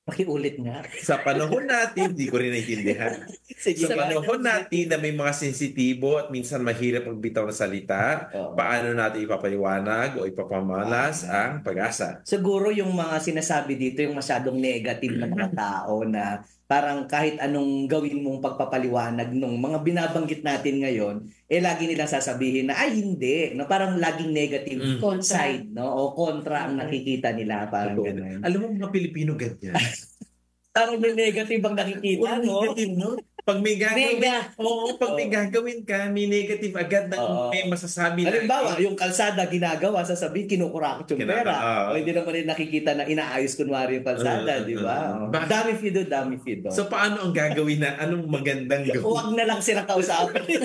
Pakiulit nga. Sa panahon natin, di ko rin naiintindihan. Sa panahon natin na may mga sensitibo at minsan mahirap magbitaw ng salita, paano natin ipapaliwanag o ipapamalas ang pag-asa? Siguro yung mga sinasabi dito, yung masyadong negative na mga tao na parang kahit anong gawin mong pagpapaliwanag nung mga binabanggit natin ngayon, lagi nilang sasabihin na, ay hindi, no? Parang laging negative Kontra. side, no? O kontra ang nakikita nila, parang Totoo. ganun. Alam mo mga Pilipino ganyan. Parang may negative ang nakikita, no? Negative, no? Pag may gagawin, Nega. pag may gagawin ka, may negative agad na Oo. may masasabi na. Halimbawa, yung kalsada ginagawa, sasabihin, kinukurakot yung pera. O hindi naman rin nakikita na inaayos kunwari yung kalsada, di ba? Dami fido, dami fido. So paano ang gagawin na anong magandang gawin? Huwag na lang silang kausapin.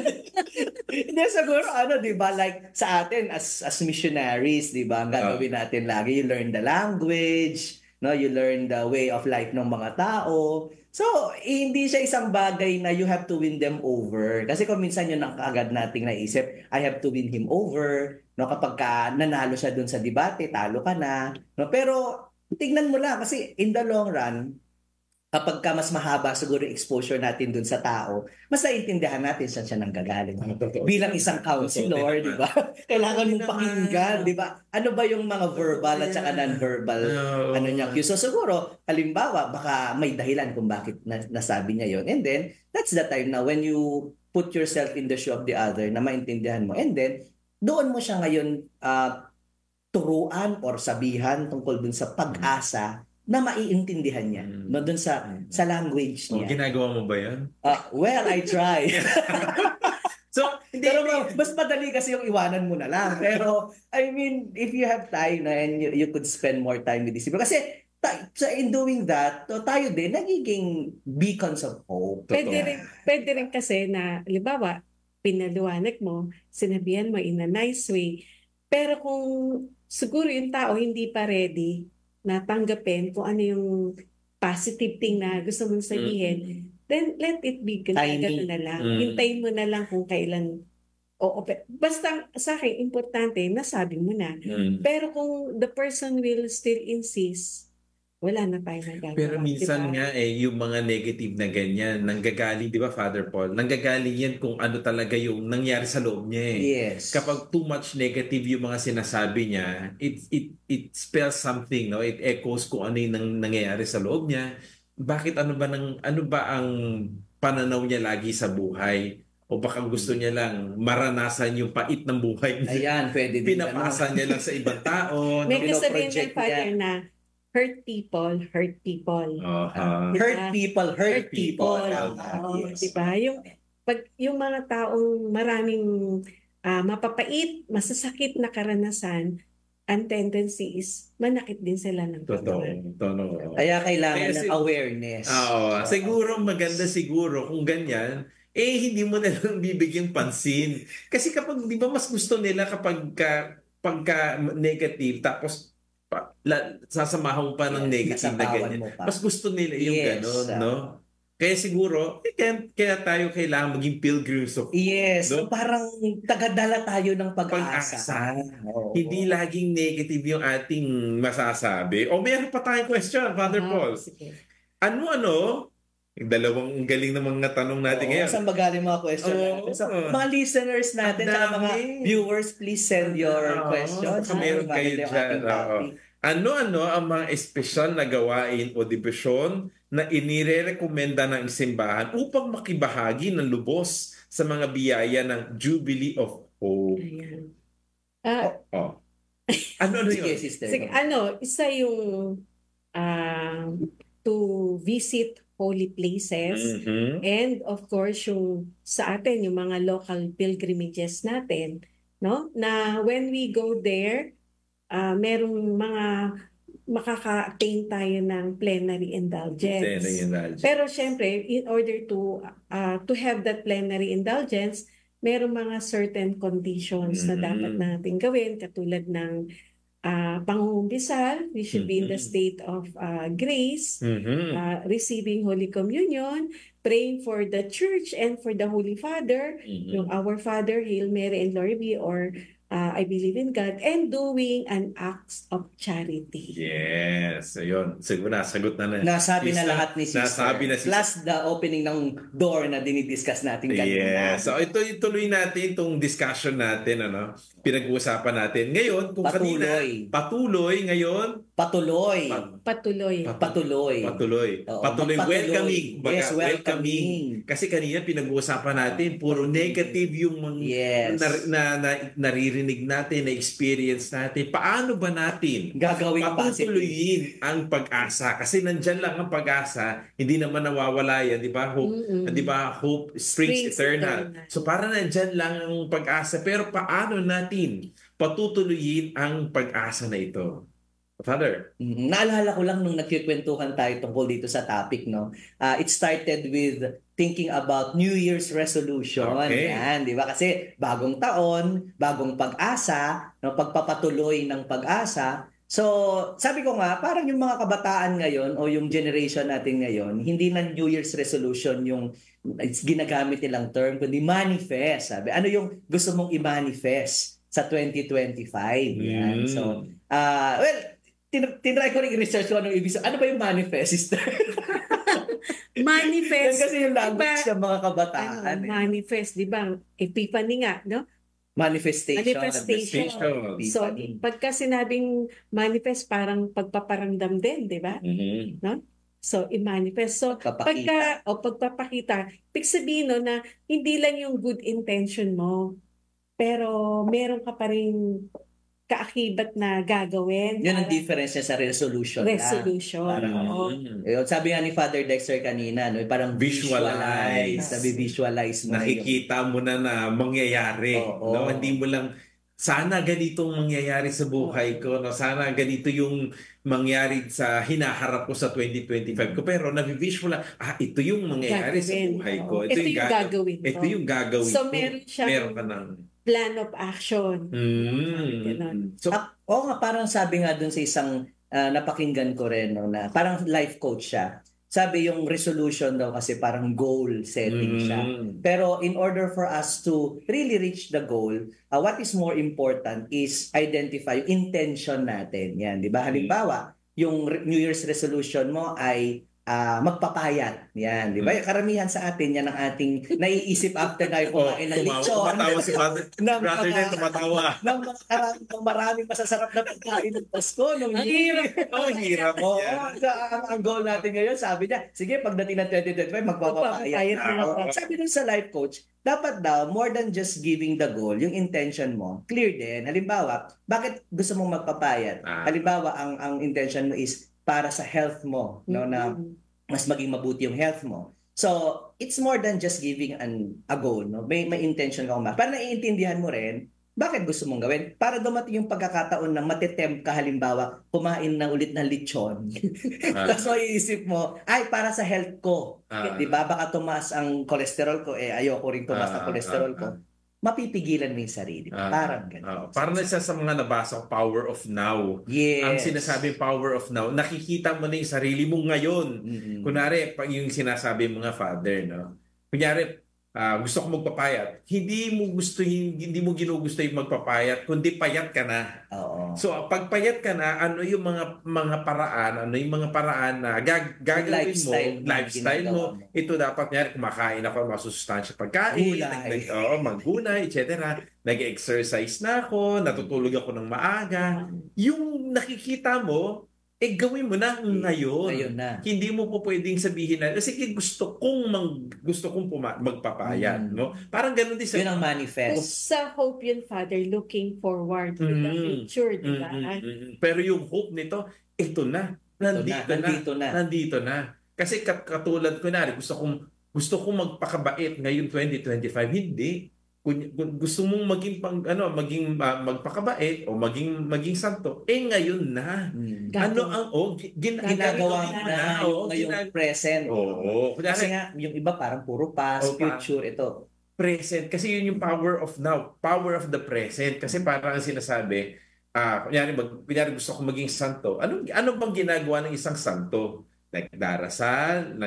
Hindi, siguro, di ba, like sa atin as missionaries, di ba, ang gagawin natin lagi, you learn the language, no, you learn the way of life ng mga tao. So, hindi siya isang bagay na you have to win them over. Kasi kung minsan yun ang kaagad nating naisip, I have to win him over. No, kapag nanalo siya dun sa debate, talo ka na. No, pero tignan mo lang kasi in the long run, kapag mas mahaba siguro yung exposure natin dun sa tao, mas naiintindihan natin saan siya nanggagaling. Bilang isang counselor, di ba? Kailangan mong pakinggan, di ba? Ano ba yung mga verbal at saka non-verbal niya? So siguro, halimbawa, baka may dahilan kung bakit nasabi niya yon. And then, that's the time na when you put yourself in the shoe of the other, na maintindihan mo. And then, doon mo siya ngayon turuan or sabihan tungkol dun sa pag-asa na maiintindihan niya no dun sa language niya. Ginagawa mo ba 'yan? Well, I try. So, pero mas madali kasi yung iwanan mo na lang. Pero I mean, if you have time and you could spend more time with this people kasi in doing that, tayo din nagiging beacons of hope. Pwede rin kasi na, halimbawa, pinaliwanag mo, sinabihan mo in a nice way, pero kung siguro yung tao hindi pa ready na tanggapin kung ano yung positive thing na gusto mong sabihin, then let it be. Gano'n na lang. Hintayin mo na lang kung kailan. Basta sa akin, importante, nasabi mo na. Pero kung the person will still insist, wala na tayo nagagawa. Pero minsan diba? nga yung mga negative na ganyan, nanggagaling, di ba Father Paul? Nanggagaling yan kung ano talaga yung nangyari sa loob niya eh. Yes. Kapag too much negative yung mga sinasabi niya, it spells something, no? It echoes kung ano yung nangyayari sa loob niya. Bakit ano ba ang pananaw niya lagi sa buhay? O baka gusto niya lang maranasan yung pait ng buhay niya. Ayan, pwede din. Pinapasa niya lang sa ibang tao. May no? kasabihin ng Father na hurt people. Hurt people. Yes. Diba? Yung mga taong maraming mapapait, masasakit na karanasan, ang tendency is manakit din sila ng Totoo. Kaya kailangan ng awareness. Siguro maganda kung ganyan, hindi mo na lang bibigyang pansin. Kasi kapag, di ba, mas gusto nila pagka negative, tapos sasamahan mo pa ng negative na ganyan. Mas gusto nila yung gano'n, no? Kaya siguro, kaya tayo kailangan maging pilgrims of hope. Yes, no? Parang tagadala tayo ng pag-asa. Hindi laging negative yung ating masasabi. O meron pa tayong question, Father Paul. Ano? Dalawang galing ng mga tanong natin ngayon. Saan magaling mga question natin? So, mga listeners natin at mga viewers, please send your questions. Meron kayo dyan. Ano ang mga espesyal na gawain o debisyon na inirerekomenda ng simbahan upang makibahagi ng lubos sa mga biyaya ng Jubilee of Hope? Ayan. Ano Sige, yun? sister. Sige, isa yung to visit holy places. And of course, yung sa atin, yung mga local pilgrimages natin, no? Na when we go there, merong mga makaka-attain tayo ng plenary indulgence. Pero syempre, in order to have that plenary indulgence, merong mga certain conditions na dapat natin gawin, katulad ng pangungumbisal, we should be in the state of grace, receiving Holy Communion, praying for the Church and for the Holy Father, yung Our Father, Hail Mary and Glory be, or I believe in God, and doing an act of charity. Yes. Ayun. Siguro nasagot na. Nasabi na Sister. lahat ni Sister. Nasabi na Sister. Plus the opening ng door na dinidiscuss natin kanina. Yes. So ito ituloy natin itong discussion natin, ano? Pinag-uusapan natin. Ngayon, kung Patuloy. patuloy ngayon, Patuloy. Patuloy. Patuloy. patuloy. Oo, Patuloy. magpatuloy. Welcoming. Yes, welcoming. Kasi kanina pinag-uusapan natin, puro negative yung mga Yes. naririnig natin, na-experience natin. Paano ba natin Gagawin positive. patutuloyin ang pag-asa? Kasi nandyan lang ang pag-asa, hindi naman nawawala yan, di ba? Hope, di ba? Hope springs eternal. So para nandyan lang ang pag-asa, pero paano natin patutuloyin ang pag-asa na ito? Father? Naalala ko lang nung nagkikwentuhan tayo tungkol dito sa topic, no? It started with thinking about New Year's resolution. Okay. Yan, di ba? Kasi bagong taon, bagong pag-asa, no? Pagpapatuloy ng pag-asa. So, sabi ko nga, parang yung mga kabataan ngayon o yung generation natin ngayon, hindi na New Year's resolution yung ginagamit nilang term, kundi manifest. Sabi, ano yung gusto mong i-manifest sa 2025? Yan. So, well, tinry ko rin i-research ko anong ibig sabihin. Ano ba yung manifest, sister? Manifest. Yan kasi yung language Diba? ng mga kabataan. Manifest, di ba? Epiphany nga, no? Manifestation. So, pagka sinabing manifest, parang pagpaparamdam din, di ba? So, i-manifest. So, pagpapakita, ibig sabihin no, na hindi lang yung good intention mo, pero meron ka pa rin kaakibat na gagawin. Yun ang difference niya sa resolution. Oo. Sabi nga ni Father Dexter kanina, no, parang visualize. Visualize mo. Nakikita mo na mangyayari. No? Hindi mo lang, sana ganitong mangyayari sa buhay ko. No? Sana ganito yung mangyari sa hinaharap ko sa 2025 ko. Pero nabivisualize, ito yung mangyayari sa buhay ko. Ito yung gagawin. Ito yung gagawin so, ko. Meron ka ng plan of action. So, nga, parang sabi nga dun sa isang napakinggan ko rin, no, na parang life coach siya. Sabi yung resolution daw kasi parang goal setting siya. Pero in order for us to really reach the goal, what is more important is identify yung intention natin. Yan, di ba? Halimbawa, yung New Year's resolution mo ay magpapayat. Yan, di ba? Karamihan sa atin, yan ang ating naiisip after tayo kumain ng lechon. Tumatawa si brother na tumatawa. Ng maraming masasarap na pagkain ng Pasko. Ang hirap. Ang hirap. Ang goal natin ngayon, sabi niya, sige, pagdating ng 2025, magpapayat. Sabi dun sa life coach, dapat daw, more than just giving the goal, yung intention mo, clear din. Halimbawa, bakit gusto mong magpapayat? Halimbawa, ang intention mo is para sa health mo, no, na mas maging mabuti yung health mo. So, it's more than just giving a goal, no? May intention ka para naiintindihan mo rin bakit gusto mong gawin. Para dumating yung pagkakataon na matitempt ka, halimbawa, kumain na ulit ng lechon. Tapos maiisip mo, ay, para sa health ko. Di ba? Baka tumaas ang cholesterol ko, ayoko rin tumaas ang cholesterol ko. Mapipigilan mo yung sarili. Parang gano'n. Parang isa sa mga nabasa ko, power of now. Yes. Ang sinasabing power of now, nakikita mo na yung sarili mo ngayon. Kunwari, yung sinasabi mga father, no? Kunyari, gusto ko magpapayat. Hindi mo ginugusto yung magpapayat, kundi payat ka na. So, pag payat ka na, ano yung mga paraan, na gagawin mo, lifestyle mo. Ito dapat nga, kumakain ako, masusustansya pagkain, maggulay, etc. Nag-exercise na ako, natutulog ako ng maaga. Yung nakikita mo, gawin mo na ngayon. Hindi mo po pwedeng sabihin na, kasi gusto kong magpapayat. No? Parang ganun din sa... Yun ang manifest. Sa hope yun, Father, looking forward to the future, di ba? Pero yung hope nito, ito na. Nandito na. Kasi katulad ko na, gusto kong magpakabait ngayon 2025, hindi. Kung gusto mong maging magpakabait o maging santo, ngayon na. Ginagawa na ngayong present. Kasi nga, yung iba parang puro past, future, ito. Present. Kasi yun yung power of now. Power of the present. Kasi parang kunyari gusto ko maging santo. Ano bang ginagawa ng isang santo? nagdarasal,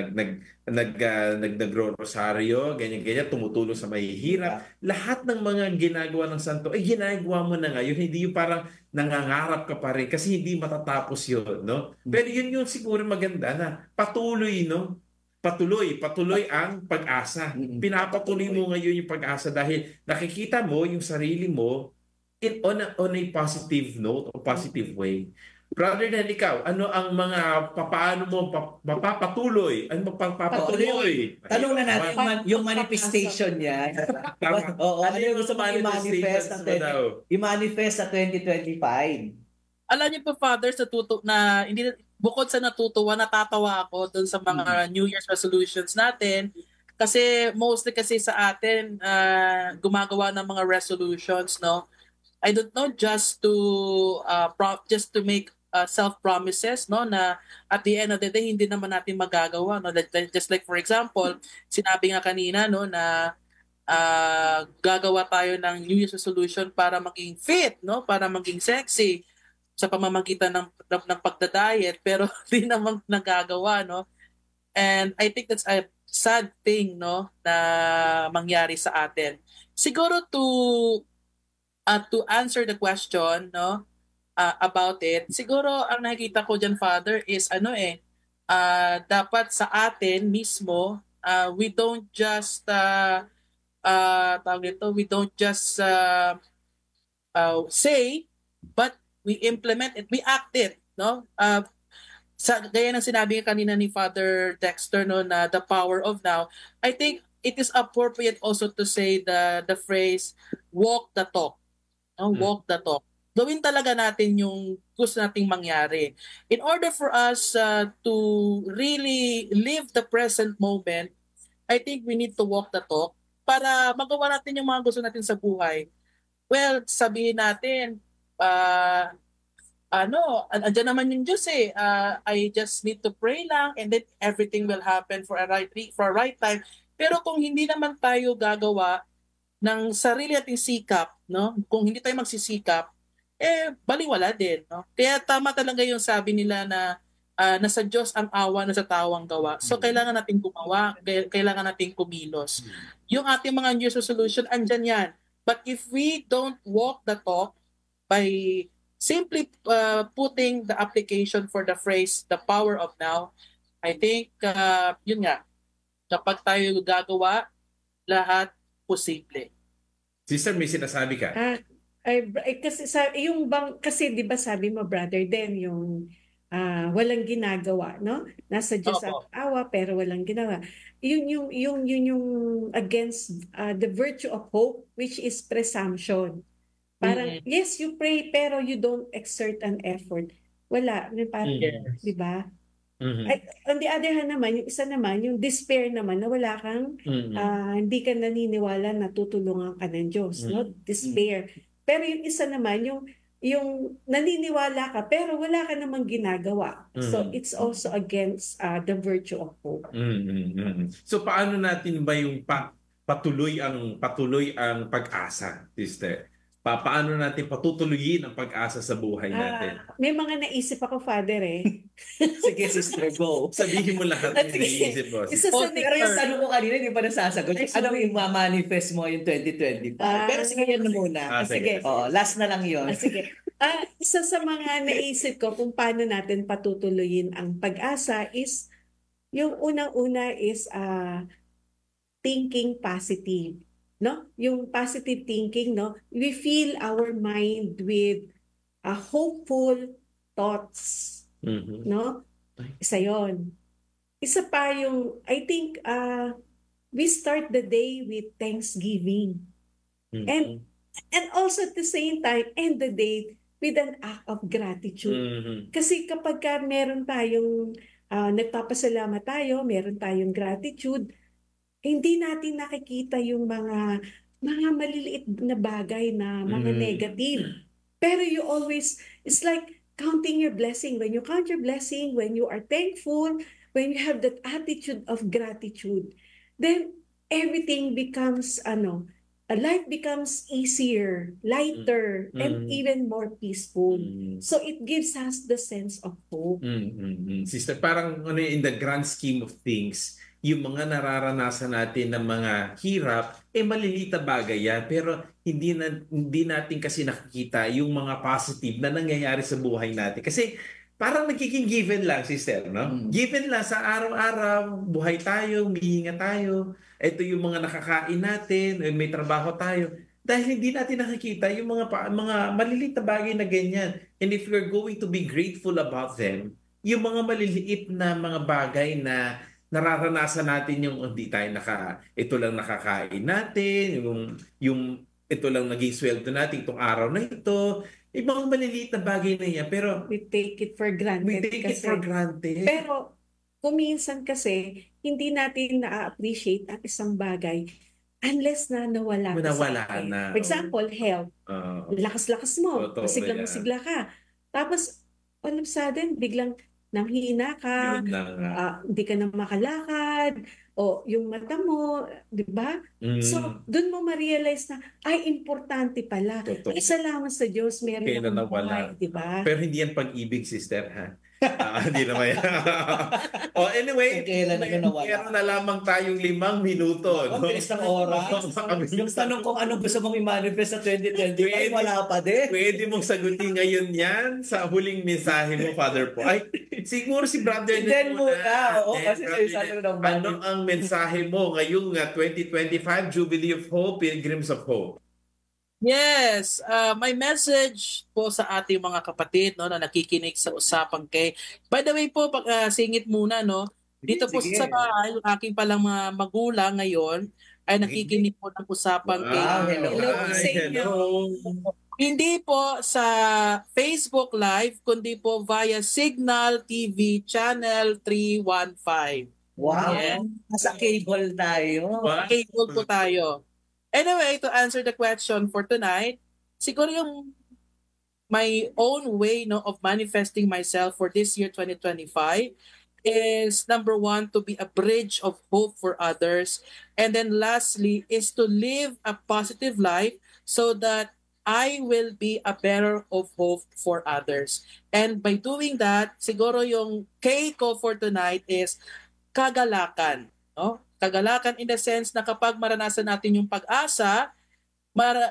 nagro-rosaryo, ganyan-ganyan, tumutulong sa mahihirap. Lahat ng mga ginagawa ng santo, ay ginagawa mo na ngayon. Hindi yung parang nangangarap ka pa rin kasi hindi matatapos yun, no? Pero yun yung siguro maganda na patuloy, no? Patuloy ang pag-asa. Pinapatuloy mo ngayon yung pag-asa dahil nakikita mo yung sarili mo on a positive note o positive way. Brother Nel, ikaw, ano ang mga papaano mo mapapatuloy? Ano magpapatuloy? Tanong na natin yung manifestation niya. Tama. Oo, ano yung gusto mong manifestations mo daw? i-manifest sa 2025? Alam niyo po, Father, na hindi bukod sa natutuwa, natatawa ako dun sa mga New Year's resolutions natin. Kasi mostly kasi sa atin, gumagawa ng mga resolutions, no? I don't know, just to make self-promises, no, na at the end of the day hindi naman natin magagawa, no. Just like for example, sinabi nga kanina, no, na gagawa tayo ng New Year's resolution para maging fit, no, para maging sexy sa pamamagitan ng pagda-diet, pero hindi naman nagagawa, no. And I think that's a sad thing, no, na mangyari sa atin. Siguro to answer the question, no, about it, siguro ang nakikita ko dyan, Father, is dapat sa atin mismo, we don't just say, but we implement it, we act it, no? Gaya ng sinabi kanina ni Father Dexter, no, na the power of now, I think it is appropriate also to say the phrase walk the talk, no? Walk the talk. Gawin talaga natin yung gusto nating mangyari. In order for us to really live the present moment, I think we need to walk the talk para magawa natin yung mga gusto natin sa buhay. Well, sabihin natin, andyan naman yung Diyos eh. I just need to pray lang and then everything will happen for a right time. Pero kung hindi naman tayo gagawa ng sarili nating sikap, no? Kung hindi tayo magsisikap, baliwala din, no? Kaya tama talaga yung sabi nila na nasa Diyos ang awa, nasa tao ang gawa. So kailangan nating gumawa, kailangan nating kumilos. Yung ating mga New Year's resolution, andyan yan. But if we don't walk the talk by simply putting the application for the phrase, the power of now, I think, yun nga, kapag tayo gagawa, lahat posible. Sister, may sinasabi ka? Kasi 'di ba sabi mo, brother, then yung walang ginagawa, no? Nasa Diyos ang awa pero walang ginawa. Yung against the virtue of hope, which is presumption. Parang yes, you pray pero you don't exert an effort. Wala, parang, 'di ba? At on the other hand naman, yung isa naman, yung despair naman na wala kang hindi ka naniniwala na tutulungan ka ng Diyos, no? Despair. Pero yung isa naman, yung naniniwala ka pero wala ka namang ginagawa. So it's also against the virtue of hope. So paano natin ba yung patuloy ang pag-asa, sister? Paano natin patutuloyin ang pag-asa sa buhay natin? May mga naisip ako, Father, eh. Sige, sister, go. Sabihin mo lahat ng naisip mo. Pero yung tanong ko kanina, hindi pa nasasagot. Anong i-manifest mo yung 2025? Pero sige, yan na muna. Sige. Last na lang yun. Sige. Isa sa mga naisip ko kung paano natin patutuloyin ang pag-asa is, yung unang-una is thinking positive. No, yung positive thinking, no, we fill our mind with hopeful thoughts, no. Isa yon. Isa pa yung, I think, we start the day with thanksgiving, and also at the same time end the day with an act of gratitude. Kasi kapag meron tayong nagpapasalamat tayo, meron tayong gratitude, hindi natin nakikita yung mga maliliit na bagay na mga negative. Pero you always, it's like counting your blessing. When you count your blessing, when you are thankful, when you have that attitude of gratitude, then everything becomes life becomes easier, lighter, and even more peaceful. So it gives us the sense of hope. Sister, parang in the grand scheme of things, yung mga nararanasan natin ng mga hirap, maliliit na bagay yan. Pero hindi natin kasi nakikita yung mga positive na nangyayari sa buhay natin. Kasi parang nagiging given lang, sister, no? Given lang sa araw-araw, buhay tayo, humihinga tayo. Ito yung mga nakakain natin, may trabaho tayo. Dahil hindi natin nakikita yung mga maliliit na bagay na ganyan. And if we're going to be grateful about them, yung mga maliliit na mga bagay na nararanasan natin yung ito lang nakakain natin, yung ito lang naging sweldo natin itong araw na ito, yung mga maliliit na bagay na yan. Pero we take it for granted. Pero kuminsan kasi, hindi natin na-appreciate ang isang bagay unless na nawala na. For example, health. Lakas-lakas mo. Masiglang-masigla ka. Tapos, all of a sudden, biglang nanghina ka, hindi ka na makalakad, o yung mata mo, di ba? So, dun mo ma-realize na, ay, importante pala. Ay, salamat sa Diyos, meron akong buhay, di ba? Pero hindi yan pag-ibig, sister, ha? Hindi naman yan. Anyway, meron na lamang tayong 5 minuto. Ang bilis ng oras. Yung tanong kung ano gusto mong i-manifest sa 2020, wala pa din. Pwede mong sagutin ngayon yan sa huling mensahe mo, Father Paul. Ay, siguro si Brother Then muna. Oo, kasi sabi ng ano ang mensahe mo ngayong 2025 Jubilee of Hope, Pilgrims of Hope? Yes, my message po sa ating mga kapatid na nakikinig sa Usapang K. By the way po, singit muna dito po sa bahay, yung aking palang mga magulang ngayon ay nakikinig po ng Usapang K. Hello. Hindi po sa Facebook Live, kundi po via Signal TV Channel 315. Wow, nasa cable tayo. Cable po tayo. Anyway, to answer the question for tonight, siguro yung my own way of manifesting myself for this year 2025 is number 1, to be a bridge of hope for others. And then lastly is to live a positive life so that I will be a bearer of hope for others. And by doing that, siguro yung K ko for tonight is kagalakan. Kagalakan in the sense na kapag maranasan natin yung pag-asa,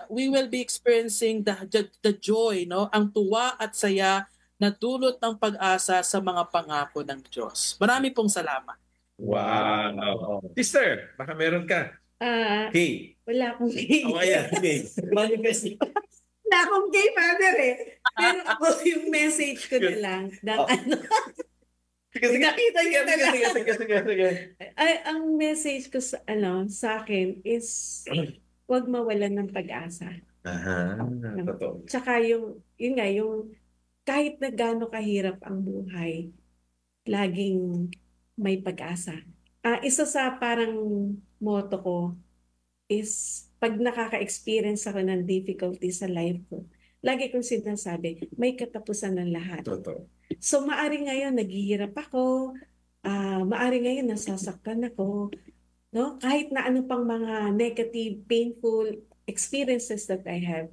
we will be experiencing the joy, ang tuwa at saya na dulot ng pag-asa sa mga pangako ng Diyos. Marami pong salamat. Wow. Sister, baka meron ka. Kay. Wala akong kay. Ayan, Kay. Manifest. Wala akong kay, Father Pero ako yung message ko na lang. Nakita niyo na lang. Ay, ang message ko sa akin is huwag mawalan ng pag-asa. Totoo. Tsaka yung kahit na gaano kahirap ang buhay, laging may pag-asa. Isa sa parang motto ko is pag nakaka-experience ako ng difficulty sa life ko, lagi kong sinasabi, may katapusan ng lahat. Totoo. So, maari ngayon, naghihirap ako. Maari ngayon, nasasaktan ako. Kahit na ano pang mga negative, painful experiences that I have,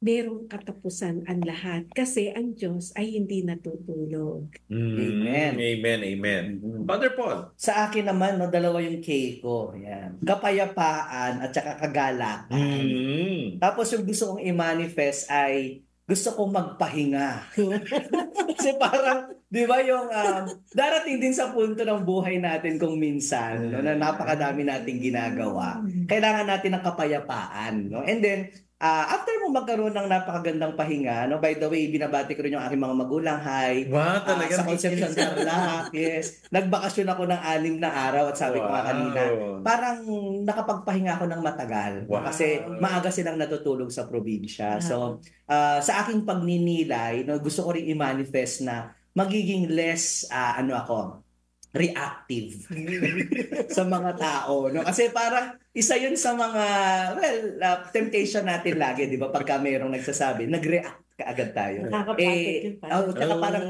merong katapusan ang lahat. Kasi ang Diyos ay hindi natutulog. Amen. Amen. Father Paul. Sa akin naman, dalawa yung K ko. Yan. Kapayapaan at saka kagalakan. Tapos yung gusto kong i-manifest ay gusto kong magpahinga. Kasi parang, di ba yung darating din sa punto ng buhay natin kung minsan, na napakadami nating ginagawa. Kailangan natin ng kapayapaan. And then, after mo magkaroon ng napakagandang pahinga, by the way, binabati ko rin yung aking mga magulang. Hi. Wow, talaga. Sa Concepcion Tarlac. Yes. Nagbakasyon ako ng 6 na araw at sabi ko nga kanina, parang nakapagpahinga ako ng matagal. Kasi maaga silang natutulog sa probinsya. So, sa aking pagninilay, gusto ko rin i-manifest na magiging less, reactive sa mga tao. Kasi parang isa yun sa mga, temptation natin lagi, di ba? Pagka mayroong nagsasabi, nag-react kaagad tayo. Nakakapagod yun, parang. Tsaka parang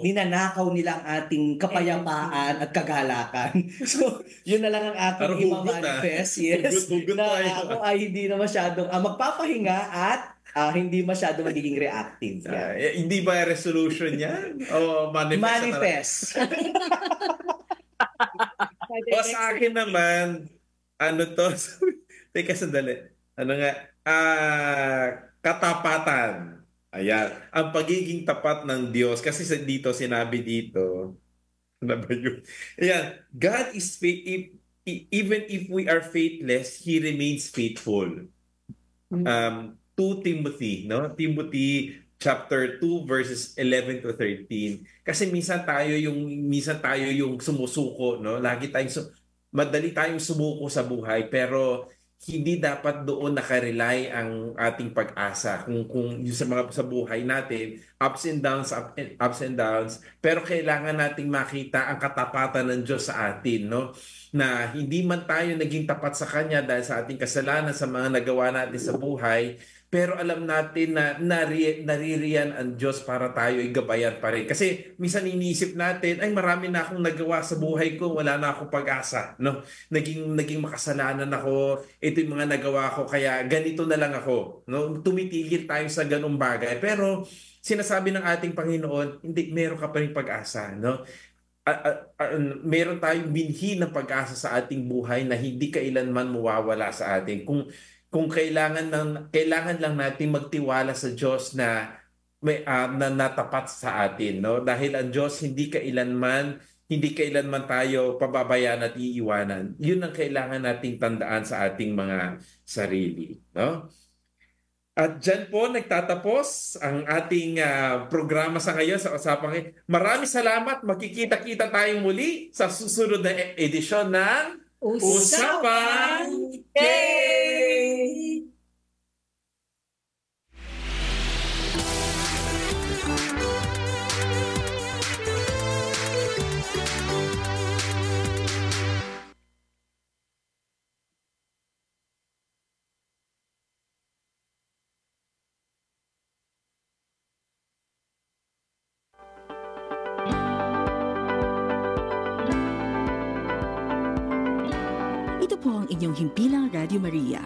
ninanakaw nila ang ating kapayapaan at kagalakan. So, yun na lang ang aking imamanifest. Yes. Na ako ay hindi na masyadong magpapahinga at hindi masyado magiging reactive. Hindi ba resolution yan? O manifest? O sa akin naman, teka sandali. Katapatan. Ayan. Ang pagiging tapat ng Diyos. Kasi dito, sinabi dito, ano ba yun? Ayan. God is faithful. Even if we are faithless, He remains faithful. 2 Timothy, no? Timothy chapter 2 verses 11 to 13. Kasi minsan tayo yung sumusuko, no? Madali tayong sumuko sa buhay, pero hindi dapat doon nakarely ang ating pag-asa. Kung yung sa buhay natin, ups and downs, pero kailangan nating makita ang katapatan ng Diyos sa atin, no? Na hindi man tayo naging tapat sa Kanya dahil sa ating kasalanan, sa mga nagawa natin sa buhay, pero alam natin na naririyan ang Diyos para tayo ay gabayan pa rin. Kasi minsan iniisip natin, ay marami na akong nagawa sa buhay ko, wala na akong pag-asa. No? Naging makasalanan ako, ito yung mga nagawa ko, kaya ganito na lang ako. No? Tumitigil tayo sa ganung bagay. Pero sinasabi ng ating Panginoon, hindi, meron ka pa rin pag-asa. No? Meron tayong binhi ng pag-asa sa ating buhay na hindi kailanman mawawala sa atin. Kung kailangan lang natin magtiwala sa Diyos na natapat sa atin, no? Dahil ang Diyos hindi kailanman tayo pababayaan at iiwanan. 'Yun ang kailangan nating tandaan sa ating mga sarili, no? At dyan po nagtatapos ang ating programa sa ngayon sa Usapang Gay. Maraming salamat. Magkikita-kita tayong muli sa susunod na edisyon ng Usapang Gay! Ito po ang inyong himpilang Radio Maria.